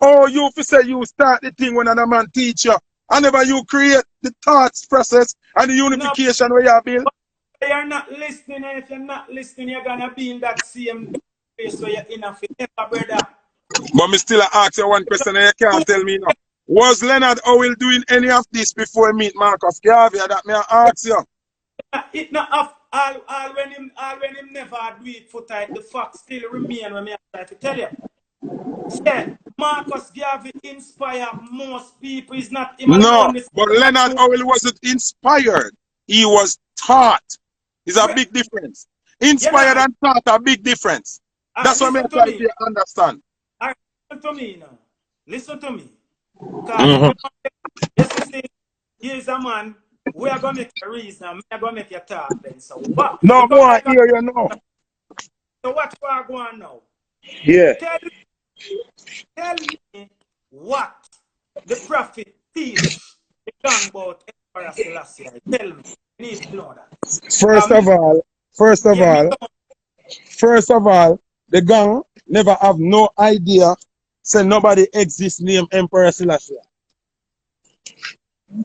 Oh, you say you start the thing when another man teach you. And never you create the thoughts process and the unification where you build. You're not listening, and if you're not listening, you're gonna be in that same place where you're in a brother. But me still ask you one question and you can't tell me now. Was Leonard Howell doing any of this before I meet Marcus Garvey? That me ask you. It not all when him never do it for tight, the fact still remain when me try to tell you. Say, Marcus Garvey inspire most people. He's not no, but Leonard Howell wasn't inspired. He was taught. It's a big difference. Inspired and taught are a big difference. That's what I'm trying to understand. Listen to me now. Listen to me. Because here's a man, we are going to make a reason, we are going to make a talk then. So what? No, go on, hear you now. So what we are going now? Yeah. Tell me what the prophet teach the gang about Emperor Selassie. Tell me. I need to know that. First of all, the gang never have no idea say nobody exists named Emperor Selassie.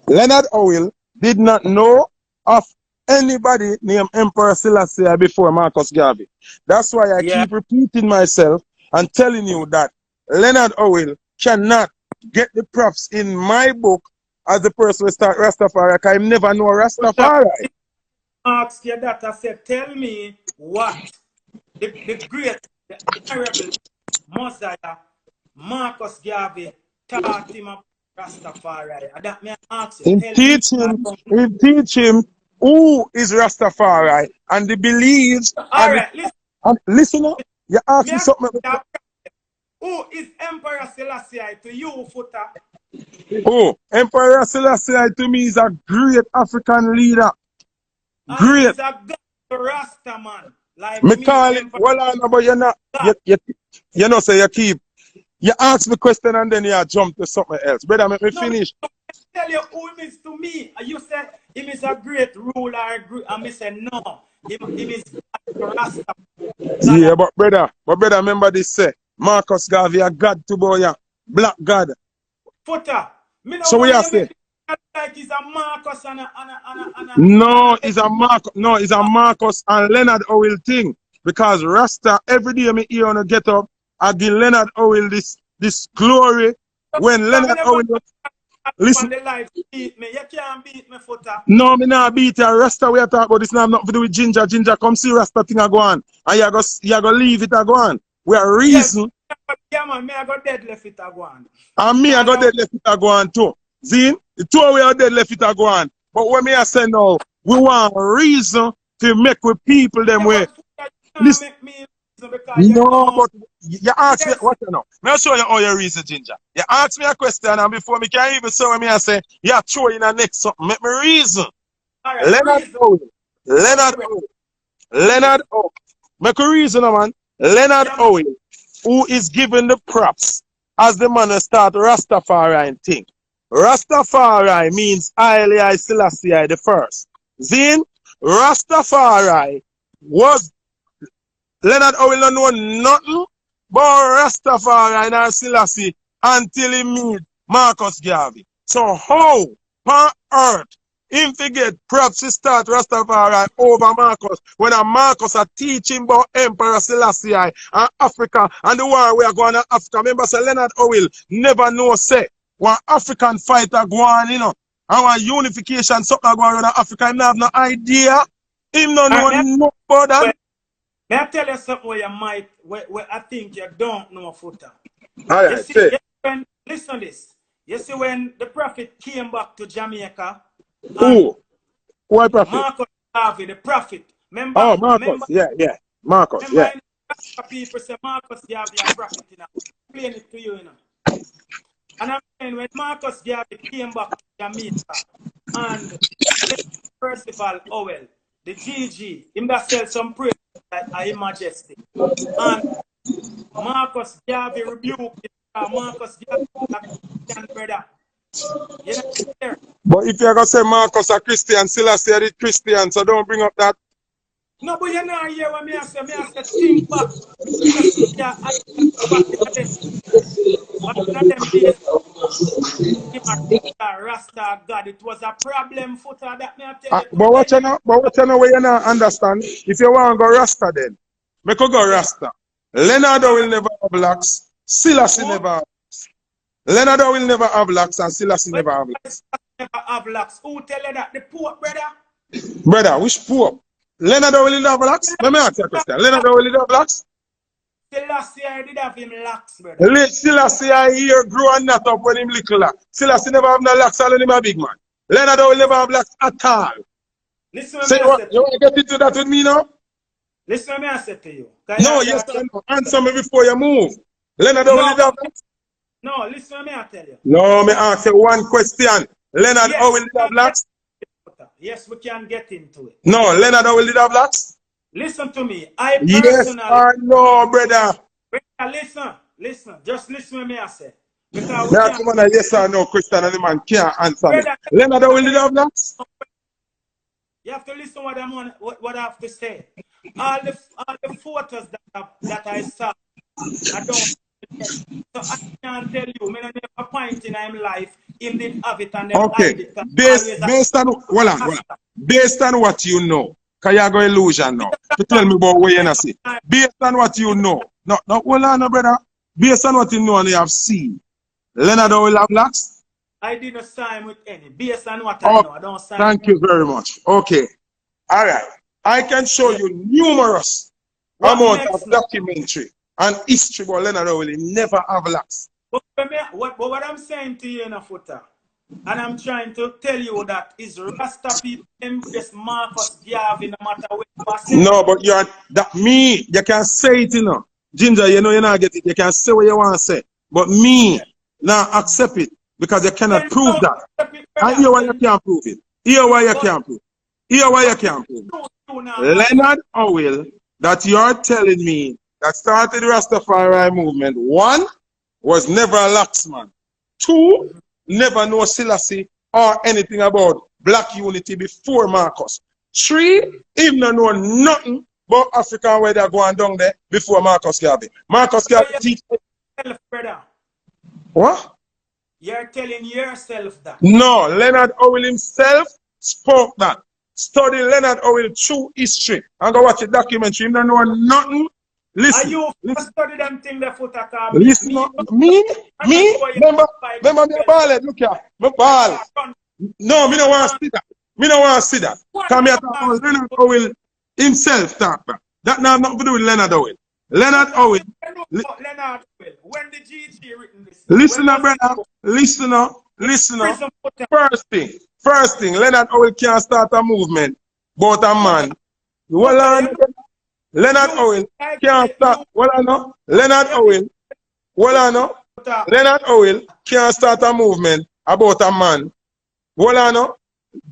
Leonard Howell did not know of anybody named Emperor Selassie before Marcus Garvey. That's why I keep repeating myself and telling you that Leonard Howell cannot get the props in my book as the person who start Rastafari because I never know Rastafari. ask you that. I said, tell me what the great, the honorable Mosiah, Marcus Garvey, taught him about Rastafari. And that may I ask you, Him tell me. teach him who is Rastafari and the beliefs All right, listen. and listen up. You ask me something. Who is Emperor Selassie to you, Foota? Oh, Emperor Selassie to me is a great African leader. And Great. he's a God Rasta man. Like Me me, call it, Emperor. well, I know, but you're not, you know, say you keep, you ask the question and then you jump to something else. Brother, let me finish. I tell you who he is to me. And you said he is a great ruler. And me say no. He is God Rasta. Yeah, but brother, remember this say, Marcus Garvey a God to boy, black God. Foota. Me no So we are saying, like he's a Marcus and a no, it's a Marcus, no, it's a Marcus and Leonard Howell thing. Because Rasta, every day me hear on a get up, I give Leonard Howell this glory. When Leonard Howell, listen. The life beat me. You can't beat me, Foota. No, me not beat you. Rasta we are talking about this now nothing to do with Ginjah. Ginjah, come see Rasta thing a go on. And you go leave it a go on. We are reason. Yeah, man, me I got dead left it a go on. And me I got dead left it a go on too. See? The two of we are dead left it a go on. But when me I say now, we want reason to make with people them way. Listen. No, but you ask me what you know. I'll show you how you reason, Ginjah. You ask me a question and before me can even show me I say, you throw in a next something. Make me reason. Right, Leonard Howell. Make a reason, man. Leonard Howell, who is given the props as the man who start Rastafari thing. Rastafari means I Selassie the first. Then Rastafari was Leonard Howell don't know nothing about Rastafari and Selassie until he meet Marcus Garvey. So how on earth him forget props to start Rastafari over Marcus when a Marcus are teaching about Emperor Selassie and Africa and the war we are going to Africa. Remember, say Leonard Howell never know say one African fighter go on, you know, and one unification something going on in Africa. Him have no idea. Him no know no about that. May I tell you something where you might, where I think you don't know, Foota. All right, say. Listen to this. You see when the prophet came back to Jamaica. Who? Why prophet? Marcus Garvey, the prophet. Remember? Oh, Marcus. Yeah. Marcus, remember people say Marcus Garvey a prophet, you know. Explain it to you, you know. And I'm saying when Marcus Garvey came back to Jamaica and Percival Howell, the GG, him that sell some praise at His Majesty. And Marcus Garvey rebuked him. Marcus Garvey a Christian brother. You know, but if you're going to say Marcus a Christian, Selassie a Christian, so don't bring up that. No, but you know here what me I say think back. Yeah, I Rasta God, it was a problem for that me I tell you. But what you know where you not understand? If you want to go Rasta then, make you go Rasta. Leonard will never have locks, Selassie never have locks. Leonard will never have locks and Selassie never have locks. Never have locks. Who tell you that? The Pope, brother? Brother, which Pope? Leonard will have locks? Let me ask you a question. Leonard will have locks? Selassie did have him locks, brother. Selassie here grew and not up when him little lock. Selassie never have no locks, all him a big man. Leonard will never have locks at all. Listen to so me. You want to get into that with me now? Listen to me, I said to you. No, yes, answer me before you move. Leonard will have locks? No, listen to me, I tell you. No, me ask you one question. Leonard will have locks? Yes, we can get into it. No, Leonard will have locks? Listen to me. I personally... Yes or no, brother? Listen. Just listen to me, I say. Because we can't... come on, yes or no, Christian, and the man can't answer me. Leonard will have locks? You have to listen what I have to say. All the photos that I saw, I don't... So I can't tell you, I never a point in my life, him did have it and then hide it. Based on what you know, because you got illusion now, to tell me about what you not see. Based on what you know, no, hold on, brother. Based on what you know and you have seen, Leonard will have locks? I didn't sign with any. Based on what I know, I don't sign. Thank you very much. Okay. Alright. I can show you numerous What amount next of now? documentary and history about Leonard Howell. He never have locks. But what I'm saying to you in a Foota, and I'm trying to tell you that is Rasta people embrace Marcus Garvey no matter what you say. No, but you're that me, you can say it, you know. Ginjah, you know you not get it. You can say what you want to say. But me, now accept it because you cannot Then prove don't that. accept it, And brother. here why you Then can't prove it. Here why you but can't prove it. Here why you can't prove it. you now accept. Leonard Howell, that you're telling me that started the Rastafari movement, one, was never a laxman. Two, never know Selassie or anything about black unity before Marcus. Three, him no know nothing about Africa where they're going down there before Marcus Garvey. Marcus So Garvey you're teach telling yourself, brother. what? You're telling yourself that. No, Leonard Howell himself spoke that. Study Leonard Howell through history and go watch a documentary. Him don't know nothing. Are Listen, you listen. study them thing the Foota call Listen up. Me? Remember me ball look here. Me ball. No, me no want to see that. Me no want to see that. Come here talk about Leonard Howell himself talk back. That now nothing to do with Leonard Howell. Leonard Howell. Leonard Howell. When the GG written this? Listen up, brother. Listen up. Listen up. First thing, Leonard Howell can't start a movement about a man. Well on. Leonard Howell can't start. Well on no. Leonard Howell. Well on no. Leonard Howell can't start a movement about a man. Well on no.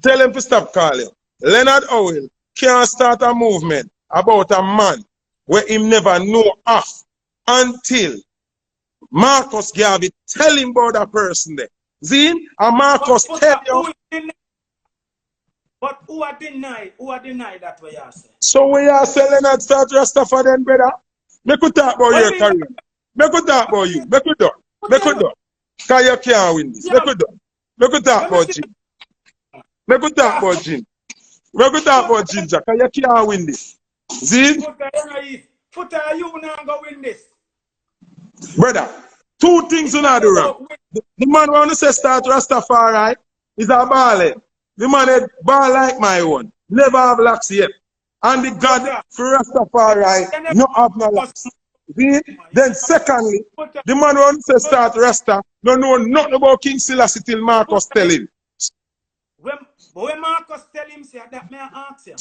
Tell him to stop calling. Leonard Howell can't start a movement about a man where him never know of until Marcus Garvey tell him about that person there. Zin, and Marcus tell you. But who are deny that way you say? So when you say Leonard start Rastafari then, brother, me could talk about your career. Me could talk about you. Me could do. Me could do. Because you can't win this. Me could do. Me could talk about Jim. Me could talk about Jim. Me could talk about Ginjah. Because you can't win this. Zin? Foota, you not go win this. Brother, two things you not do wrong. The man want to say start Rastafari is a baller. The man had ball like my one. Never have locks yet. And the God for Rastafari not have no locks. Then secondly, the man want to say start Rasta don't know nothing about King Selassie till Marcus tell him. When Marcus tell him, say that may I ask him.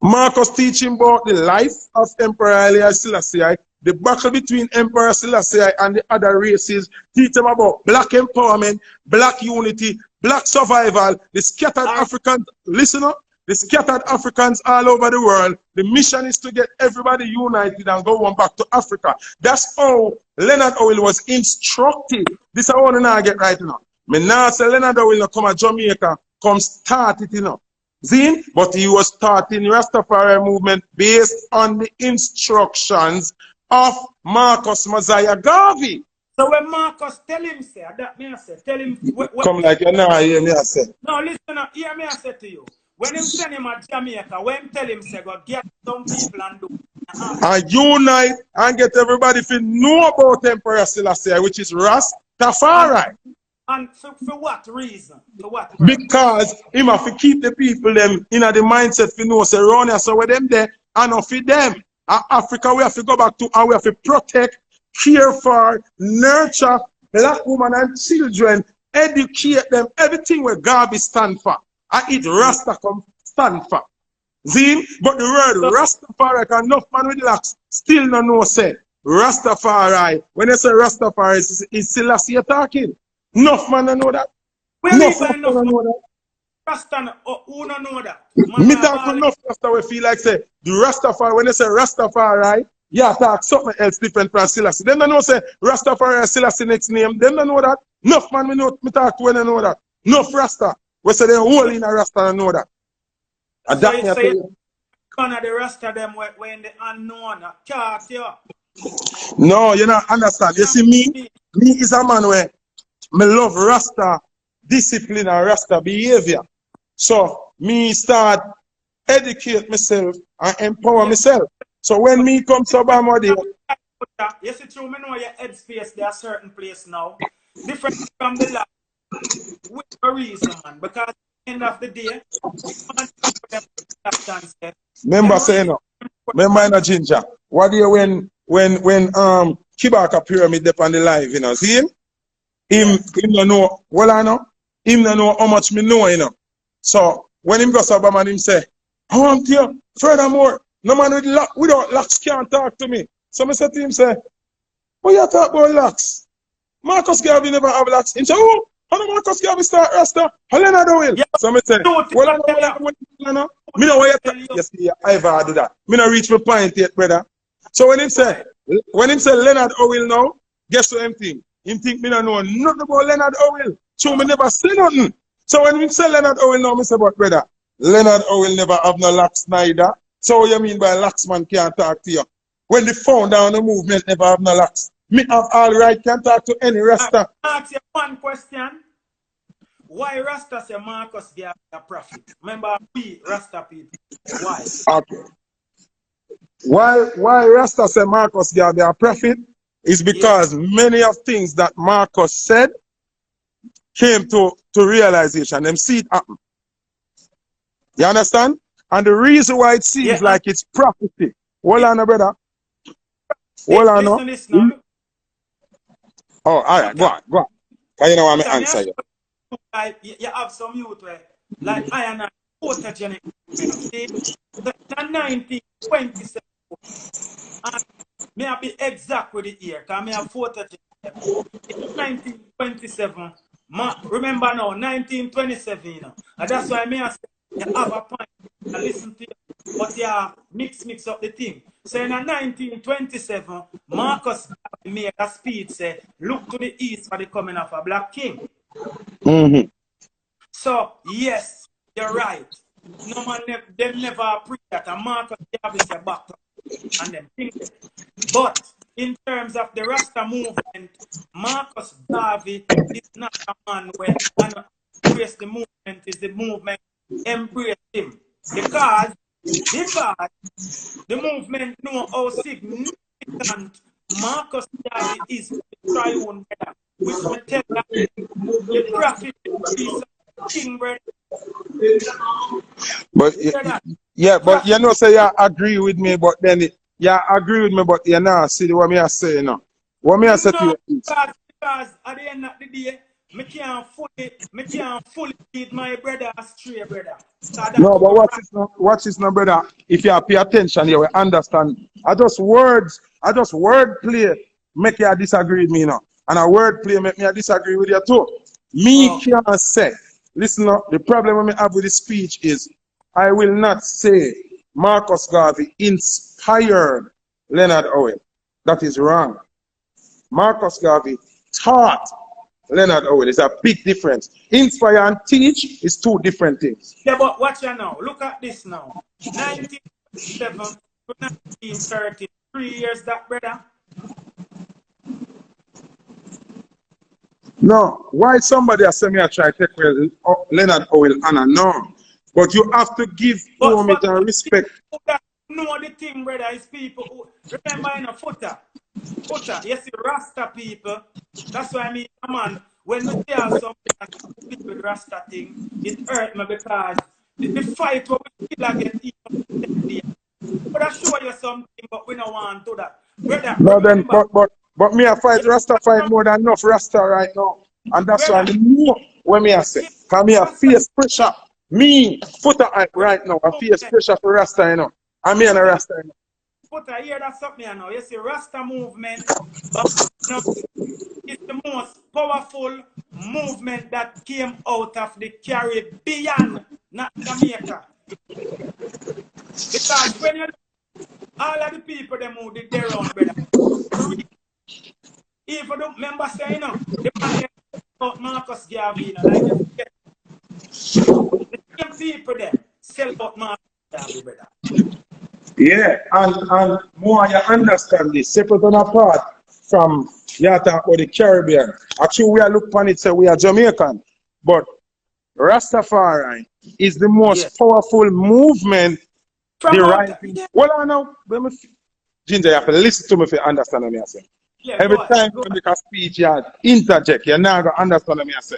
Marcus teach him about the life of Emperor Haile Selassie, the battle between Emperor Selassie and the other races, teach them about black empowerment, black unity, black survival, the scattered Africans, listen up, the scattered Africans all over the world. The mission is to get everybody united and go on back to Africa. That's how Leonard Howell was instructed. This I want to now get right now. Me now say Leonard Howell come to Jamaica, come start it, you know. Zin, but he was starting Rastafari movement based on the instructions of Marcus Messiah Garvey. So when Marcus tell him, say, that me I say, tell him. Come like you now hear me I say. No, listen up, hear me I say to you. When him send him at Jamaica, when him tell him, say, go get some people and do. And unite and get everybody to know about Emperor Selassie, which is Rastafari. And for what reason? For what purpose? Because him have to keep the people them in the mindset for know say around here, so with them there and not for them. Africa we have to go back to and we have to protect, care for, nurture black women and children, educate them, everything where Garvey stand for. And it Rasta come stand for. See? But the word Rastafari can enough man with locks still no know say Rastafari. When they say Rastafari, is Selassie talking. Enough man don't know that. Enough man don't know that. Rasta, who don't know that? Me talk to enough Rasta we feel like say the Rastafari, when they say Rastafari, yeah, talk something else different from Selassie. Them don't know say Rastafari and Selassie next name. Them don't know that. Enough man me talk to when they know that. Enough Rasta. We say they whole in a Rasta and know that. And So that you say one of the Rasta them when the unknown caught you. No, you don't understand. You see me is a man where me love Rasta discipline and Rasta behavior. So me start educate myself and empower myself. So when me come to Obama there, you see true, me know your headspace there are certain place now. Different from the last. With a reason, man. Because end of the day, Remember saying no. Remember in a Ginjah. What do you when Kibaka pyramid up on the live, you know? See him? Him don't know, well I know. Him don't know how much me know, you know. So when him goes up and him say, I want you, furthermore, no man without locks can't talk to me. So I said to him, say, what you talk about locks? Marcus Garvey never have locks. He said, oh, how do Marcus Garvey start Rasta? How Leonard will? Yeah. So I say, well I know. Me know what you yes, I ever do that. Me not reach my point yet, brother. So when him say Leonard Howell now, guess what him think? Him think me don't know nothing about Leonard Howell. So me never say nothing. So when him say Leonard Howell now, me say, but brother, Leonard Howell never have no locks neither. So what you mean by locks man can't talk to you? When the founder of the movement never have no locks. Me have all right, can talk to any Rasta. I ask you one question. Why Rasta say Marcus Garvey a prophet? Remember we Rasta people. Why? Okay. Why Rasta say Marcus Garvey a prophet is because many of things that Marcus said came to realization. Them see it happen. You understand? And the reason why it seems like it's prophecy. Hold on, brother. Hold on. Listen. Oh, all right, go on. I know I'm answer you. Like, you have some youth where, like I am a photogenic. See, the 1927, and may I be exact with the year, because I have photogenic. In 1927, remember now, 1927, you know, and that's why I say you have a point, and listen to you, but you mix up the thing. So in 1927, Marcus made a speech say, look to the east for the coming of a black king. Mm-hmm. So, yes, you're right. No man, they never preach that. And Marcus Garvey said back and then think it. But in terms of the Rasta movement, Marcus Garvey is not a man where embrace the movement, is the movement embrace him. Because the movement know how significant Marcus Garvey is for the triune brother, which will tell that the prophet is king brother. But but you know, say you agree with me, but then you agree with me, but you not see what me I say, you know. What me I say to you is because at the end of the day, me can't fully lead my brother astray, brother. No, but watch this now, brother. If you pay attention, you will understand. I just word play make you disagree with me, you know. And a word play make me disagree with you too. Me can't say. Listen up, the problem I have with this speech is I will not say Marcus Garvey inspired Leonard Howell. That is wrong. Marcus Garvey taught Leonard Howell. It's a big difference. Inspire and teach is two different things. Yeah, but watch you now. Look at this now. 1907 to 1930. 3 years that, brother. No, why somebody has said me I try to take Leonard Howell and I know. But you have to give homage and respect. No, the thing, brother, is people who remember in a Foota, you see Rasta people. That's why I mean, man, when we hear something with Rasta thing, it hurt me because the fight what we still against each other. But I show you something, but we don't want to do that. Brother, no, then, but me I fight Rasta fight more than enough Rasta right now. And that's why I know what me I say. Because me I face pressure. Me, Foota right now, I face pressure for Rasta, you know. And me and a Rasta, you know. Foota, here that's something, you know. You see, Rasta movement, but, you know, it's the most powerful movement that came out of the Caribbean, not Jamaica. Because when you look, all of the people they move their own, brother. If you don't remember saying, you know, the man about Marcus Garvey, you know, like the same people there sell out Marcus Garvey, brother. Yeah, and more you understand this, separate and apart from you talk about the Caribbean. Actually, we are looking upon it, say we are Jamaican, but Rastafari is the most powerful movement. Well, I know, Ginjah, you have to listen to me if you understand what I say. Yeah, every time you make a speech, you interject. You're not going to understand what I say.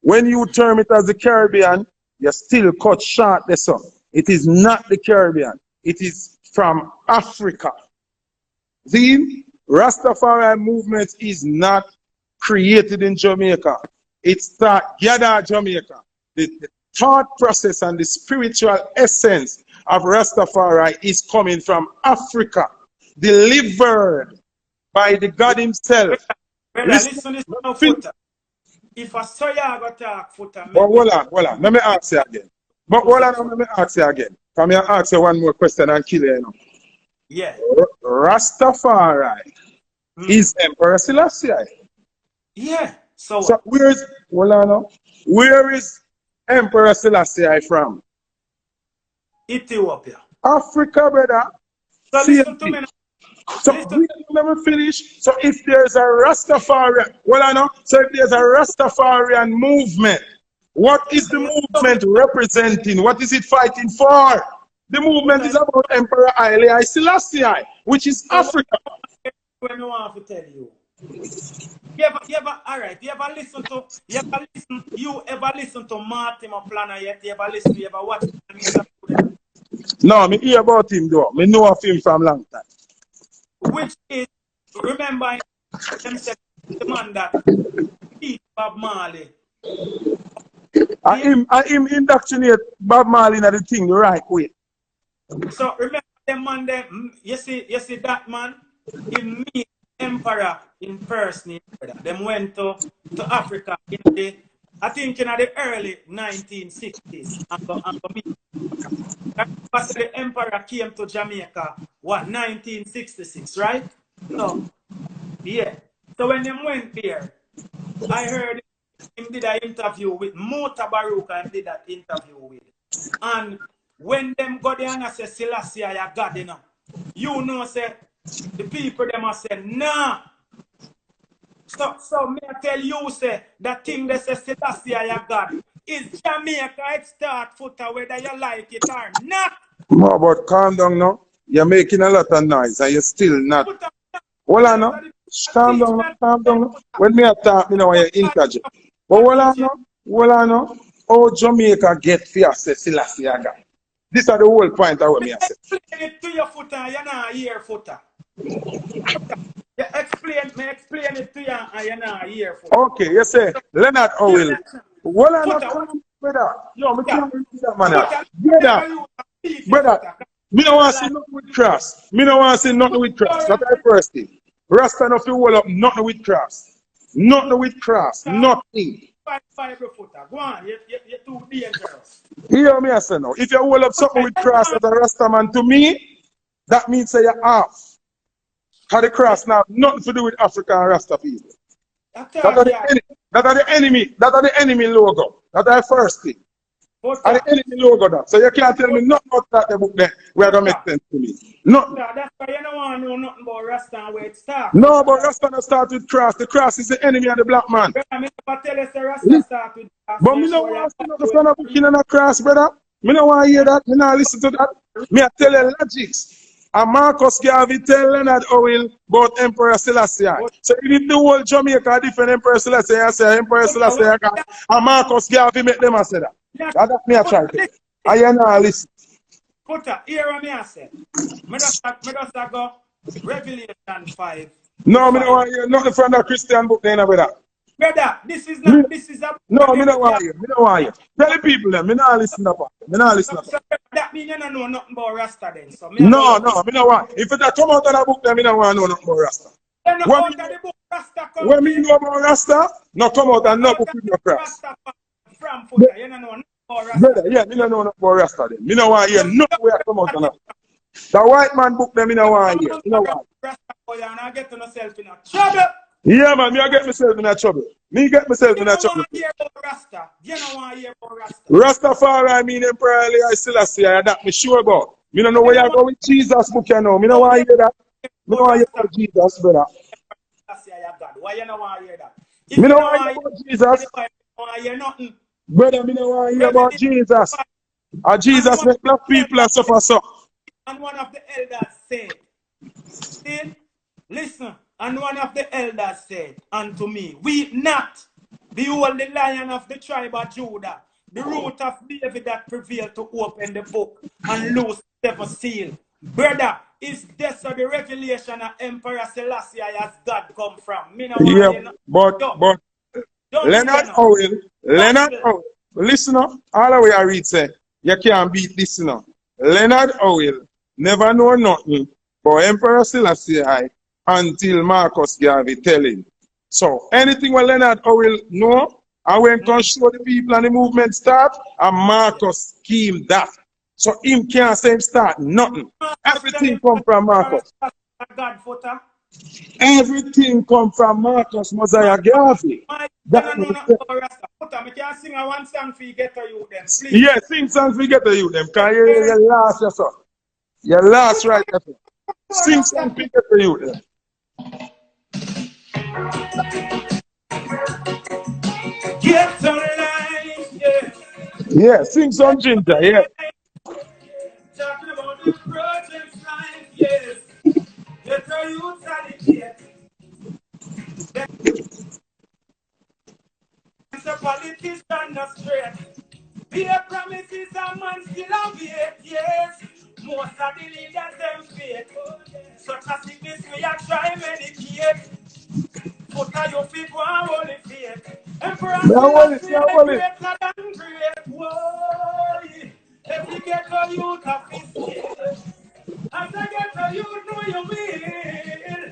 When you term it as the Caribbean, You still cut short the sun. It is not the Caribbean. It is from Africa. The Rastafari movement is not created in Jamaica. It started gathered Jamaica. The thought process and the spiritual essence of Rastafari is coming from Africa, delivered by the God himself. Brother, listen to this now, Foota. If I saw you, I got to talk, Foota. But hold on. Let me ask you again. But hold on, let me ask you again. Come here, ask you one more question and kill you, you know. Yeah. Rastafari is Emperor Selassie. Yeah. So where is Emperor Selassie from? Ethiopia. Africa, brother. So listen to me now. So let me finish. So if there's a Rastafarian, so if there's a Rastafarian movement, what is the movement representing? What is it fighting for? The movement is about Emperor Haile Selassie, which is Africa. I want to tell you. You ever listen to Martin Planner yet? You ever watch him? No, me hear about him though. Me know of him from long time. Which is, remember, him said the man that beat Bob Marley. I him indoctrinate Bob Marley in the thing the right way. So remember the man there, you see that man, he meet Emperor in person. Them went to Africa in the, I think in the early 1960s and go meet. The Emperor came to Jamaica, what, 1966, right? So, yeah. So when they went there, I heard him did an interview with Mota Baruch and did that interview with. And when them go there and say, Selassie, I God, you know, say, the people them are say, nah. So me I tell you, say, that thing they say, Selassie, I God, is Jamaica, it start Foota, whether you like it or not. No, but calm down now. You're making a lot of noise and you're still not. Hold on now. Calm down. When me attack, you know, you're interject. But hold on now. How Jamaica get fear, say Selassie God. This is the whole point of what me I say. Explain it to your Foota, you're not here, Foota. You explain it to you and you're not here, Foota. Okay, you say, Leonard Howell. Hold on now, brother. Yo, me can't read that, man. Brother, me don't want to see nothing with cross. That's the first thing. Rasta no feel hold up nothing with cross. Nothing. Go on, you're too dangerous. Hear me, I say now. If you hold up something with cross as a Rasta man to me, that means say you're off. Because the cross now nothing to do with African Rasta people. That are the enemy. That are the enemy logo. That are the first thing. And the enemy logo that. So you can't tell me nothing about that the book there. Where it make sense to me. Nothing. That's why you don't want to know nothing about Rasta and where it starts. No, but Rasta don't start with cross. The cross is the enemy of the black man. I never tell us the Rasta start with cross. But me don't want to see no stand up booking on a cross, brother. Me don't want to hear that. Me don't listen to that. Me I tell you logics. And Marcus Garvey tell Leonard Howell about Emperor Selassie. So if the whole Jamaica different Emperor Selassie, I say Emperor Selassie, and Marcus Garvey make them say that. That's me I try to. I hear now listen. Foota, here me I say. Me just go Revelation 5. No, me don't want to hear nothing from that Christian book then about that. Brother, this is not, this is a... No, me don't want to hear. Tell the people them, me not listen to that. That means you don't know nothing about Rasta then. So me don't want. If it come out of the book, then me don't want to know nothing about Rasta. When me know about Rasta, no come out and no book with no cross. From Foota, you don't know nothing about Rasta. Brother, yeah, me don't know nothing about Rasta then. Me don't want to hear nothing where come out of that. The white man book them, me don't want to hear. Me don't want. Rasta boy, and I get myself in a trouble. Yeah, man, me I get myself in a trouble. You don't want to hear about Rasta. You don't want to hear about Rasta. Rastafari, I mean Emperor Haile Selassie, that me sure about. Me don't know where you go with Jesus book, you know. Me don't want to hear that. Me don't want to hear about Jesus, brother. Why you don't want to hear that? Me don't want to hear about Jesus. Brother, me don't want to hear about Jesus. And Jesus make black people and suffer so. And one of the elders said, listen. And one of the elders said unto me, weep not, behold the Lion of the tribe of Judah, the root of David that prevailed to open the book and loose the seven seal. Brother, is this the revelation of Emperor Selassie as God come from? Me no Yeah, want you know. but Don't Leonard know. Howell, listen up, all the way I read say, you can't beat this, you know. Leonard Howell never know nothing but Emperor Selassie until Marcus Garvey tell him. So anything what Leonard Howell know, and when can show the people and the movement start, and Marcus scheme that. So him can't say him start nothing. Everything come from Marcus. God, Foota. Everything come from Marcus Mosiah Garvey. That No, was Rasta. Foota, I can sing a one song for you get to you then, please. yeah, sing songs we get to you them. Can you last yourself? You last right there. Sing songs we get to you them. Get to life, yeah. Yeah, sing some Ginjah, yeah. Talking about the project's life, yes. Get to you dedicate. It's a politician not straight. Be a promises a man still have it, yes. Most of the leaders them fake. Such a sickness we are try medicate. Put a your feet one holy faith. Emperor still a feel the greater than great. Whoa, if you get a youth of his skill. As I get a youth know you will.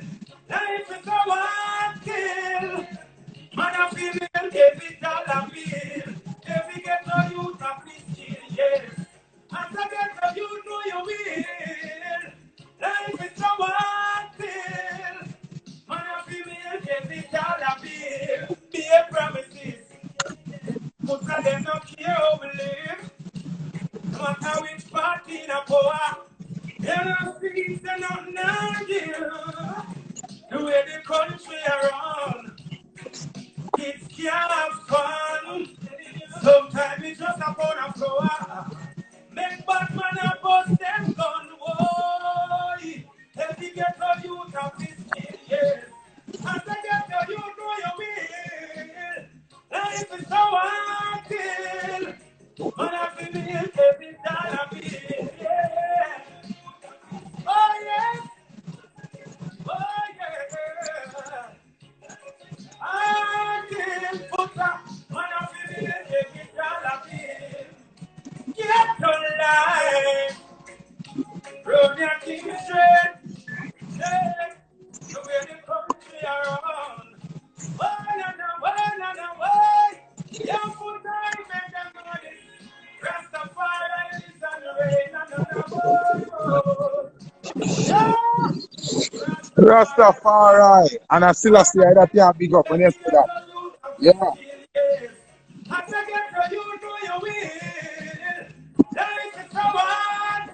Life is a one kill. Man a female, every dollar bill. If you get a youth of his skill, yes. As I get a youth know you will. Life is a one kill. Man a female, every dollar bill. Be a promises. Put a them no care how we live. No matter which party in a power. You know, things are not now. The way the country around. Kids can't have fun. Sometimes it's just a pound of flour. Make Batman a bust them gun. Whoa. If you get a youth of this kid, yes. As I get a youth, know you will. Life is so hard till. Man, I feel it every dollar bill. Yeah. Oh, yes. Oh, yeah. I can't put up. Man, I feel it every dollar bill. Get your life. Run your king straight. Yeah. The way the country around. Why? Young foot I make them noise. Rastafari is on the rain. Rastafari. And I still see that can't big up when you say that. Yeah. I get you know you will. Life is so hard.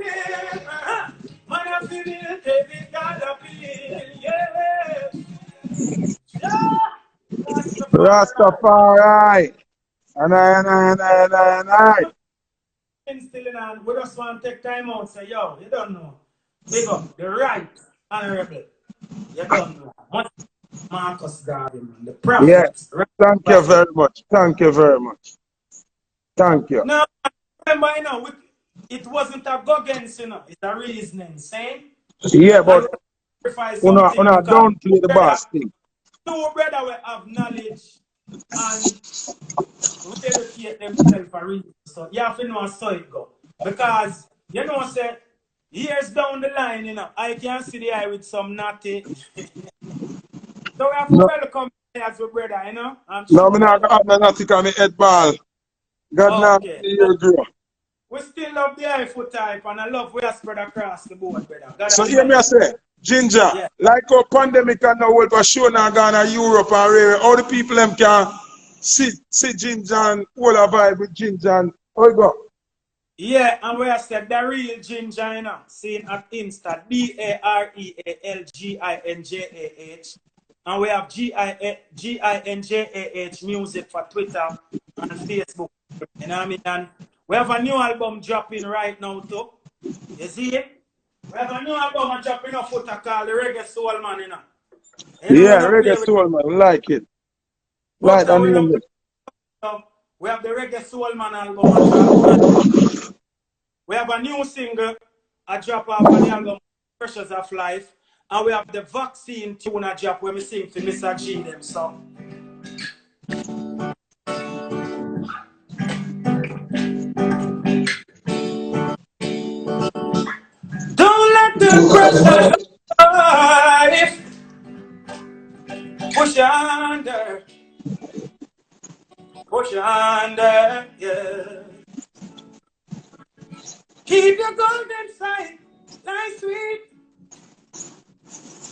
Man, I feel it every dollar bill. Yeah. Rastafari. And I. Still in hand, we just want to take time out and say, yo, you don't know. Big up, the right honorable. You don't know. Much Marcus Garvey, man. The prophet. Yeah. Thank you very much. Thank you very much. Thank you. Now, remember, you know, it wasn't a guggins, you know. It's a reasoning, saying. Yeah, but una don't play the boss thing. Two brother will have knowledge and we educate themselves for reason. So you have to know how it go. Because, you know, say, years down the line, you know, I can see the eye with some natty. So we have to welcome as a brother, you know. No, I'm not going to natty because my head ball. God okay. Grow. We still love the eye foot type and I love we spread across the board, brother. God so hear me I say, Ginjah, yeah. Like our pandemic and now we're show now Ghana, Europe and wherever, all the people them can see Ginjah and all a vibe with Ginjah and how you go? Yeah, and we said the real Ginjah, you know, seen at Insta, DAREALGINJAH. And we have GINJAH music for Twitter and Facebook. You know what I mean? And we have a new album dropping right now too. You see it? We have a new album dropping on Foota called the Reggae Soul Man, you know. Yeah, Reggae Soul Man, like it. Like that name. We have the Reggae Soul Man album a drop. We have a new single a drop off of the album Pressures of Life. And we have the Vaccine tune a drop where we sing for Mr. G them song. Don't let the pressure of life push you under. Push you under, yeah. Keep your golden side, nice sweet.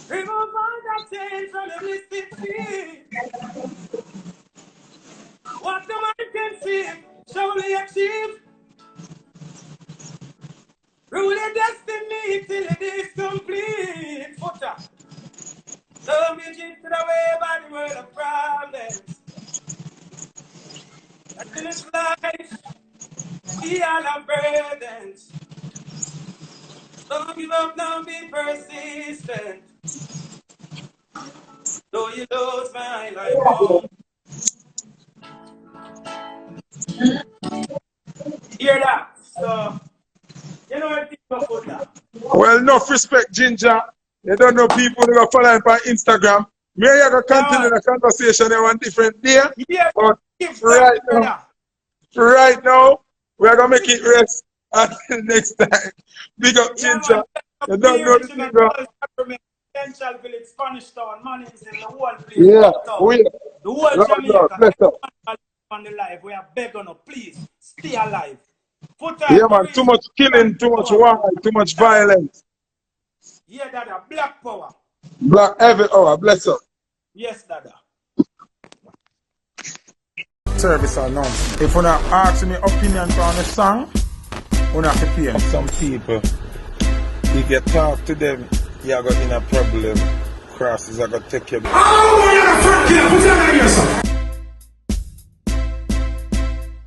Remove all that chains from the mystic feet. What the man can see, surely achieve. Rule your destiny till it is complete. Foota. Don't be drifted away by the world of problems. And in this life, we all have burdens. Don't give up, don't be persistent. Though you lose my life, oh. Hear that? So, you know what people put that? Well, enough respect, Ginjah. You don't know people who are following by Instagram. May I go continue the conversation on one different day? Yeah, but right now, we're going to make it rest until next time. Big up, Ginjah. You don't know the thing. Potential village, Spanish town, money is in the whole place. Yeah, the whole Jamaica on the life. We are begging you, please stay alive. Yeah, man, too much killing, too much war, too much violence. Yeah, Dada, black power. Black every hour, bless up. Yes, Dada. Service announcement. If you want to ask me opinion on the song, you have to pay. Some people, you get talk to them, you are in a problem. Crosses are going to take you. Oh, you're a friend, put your hand on yourself.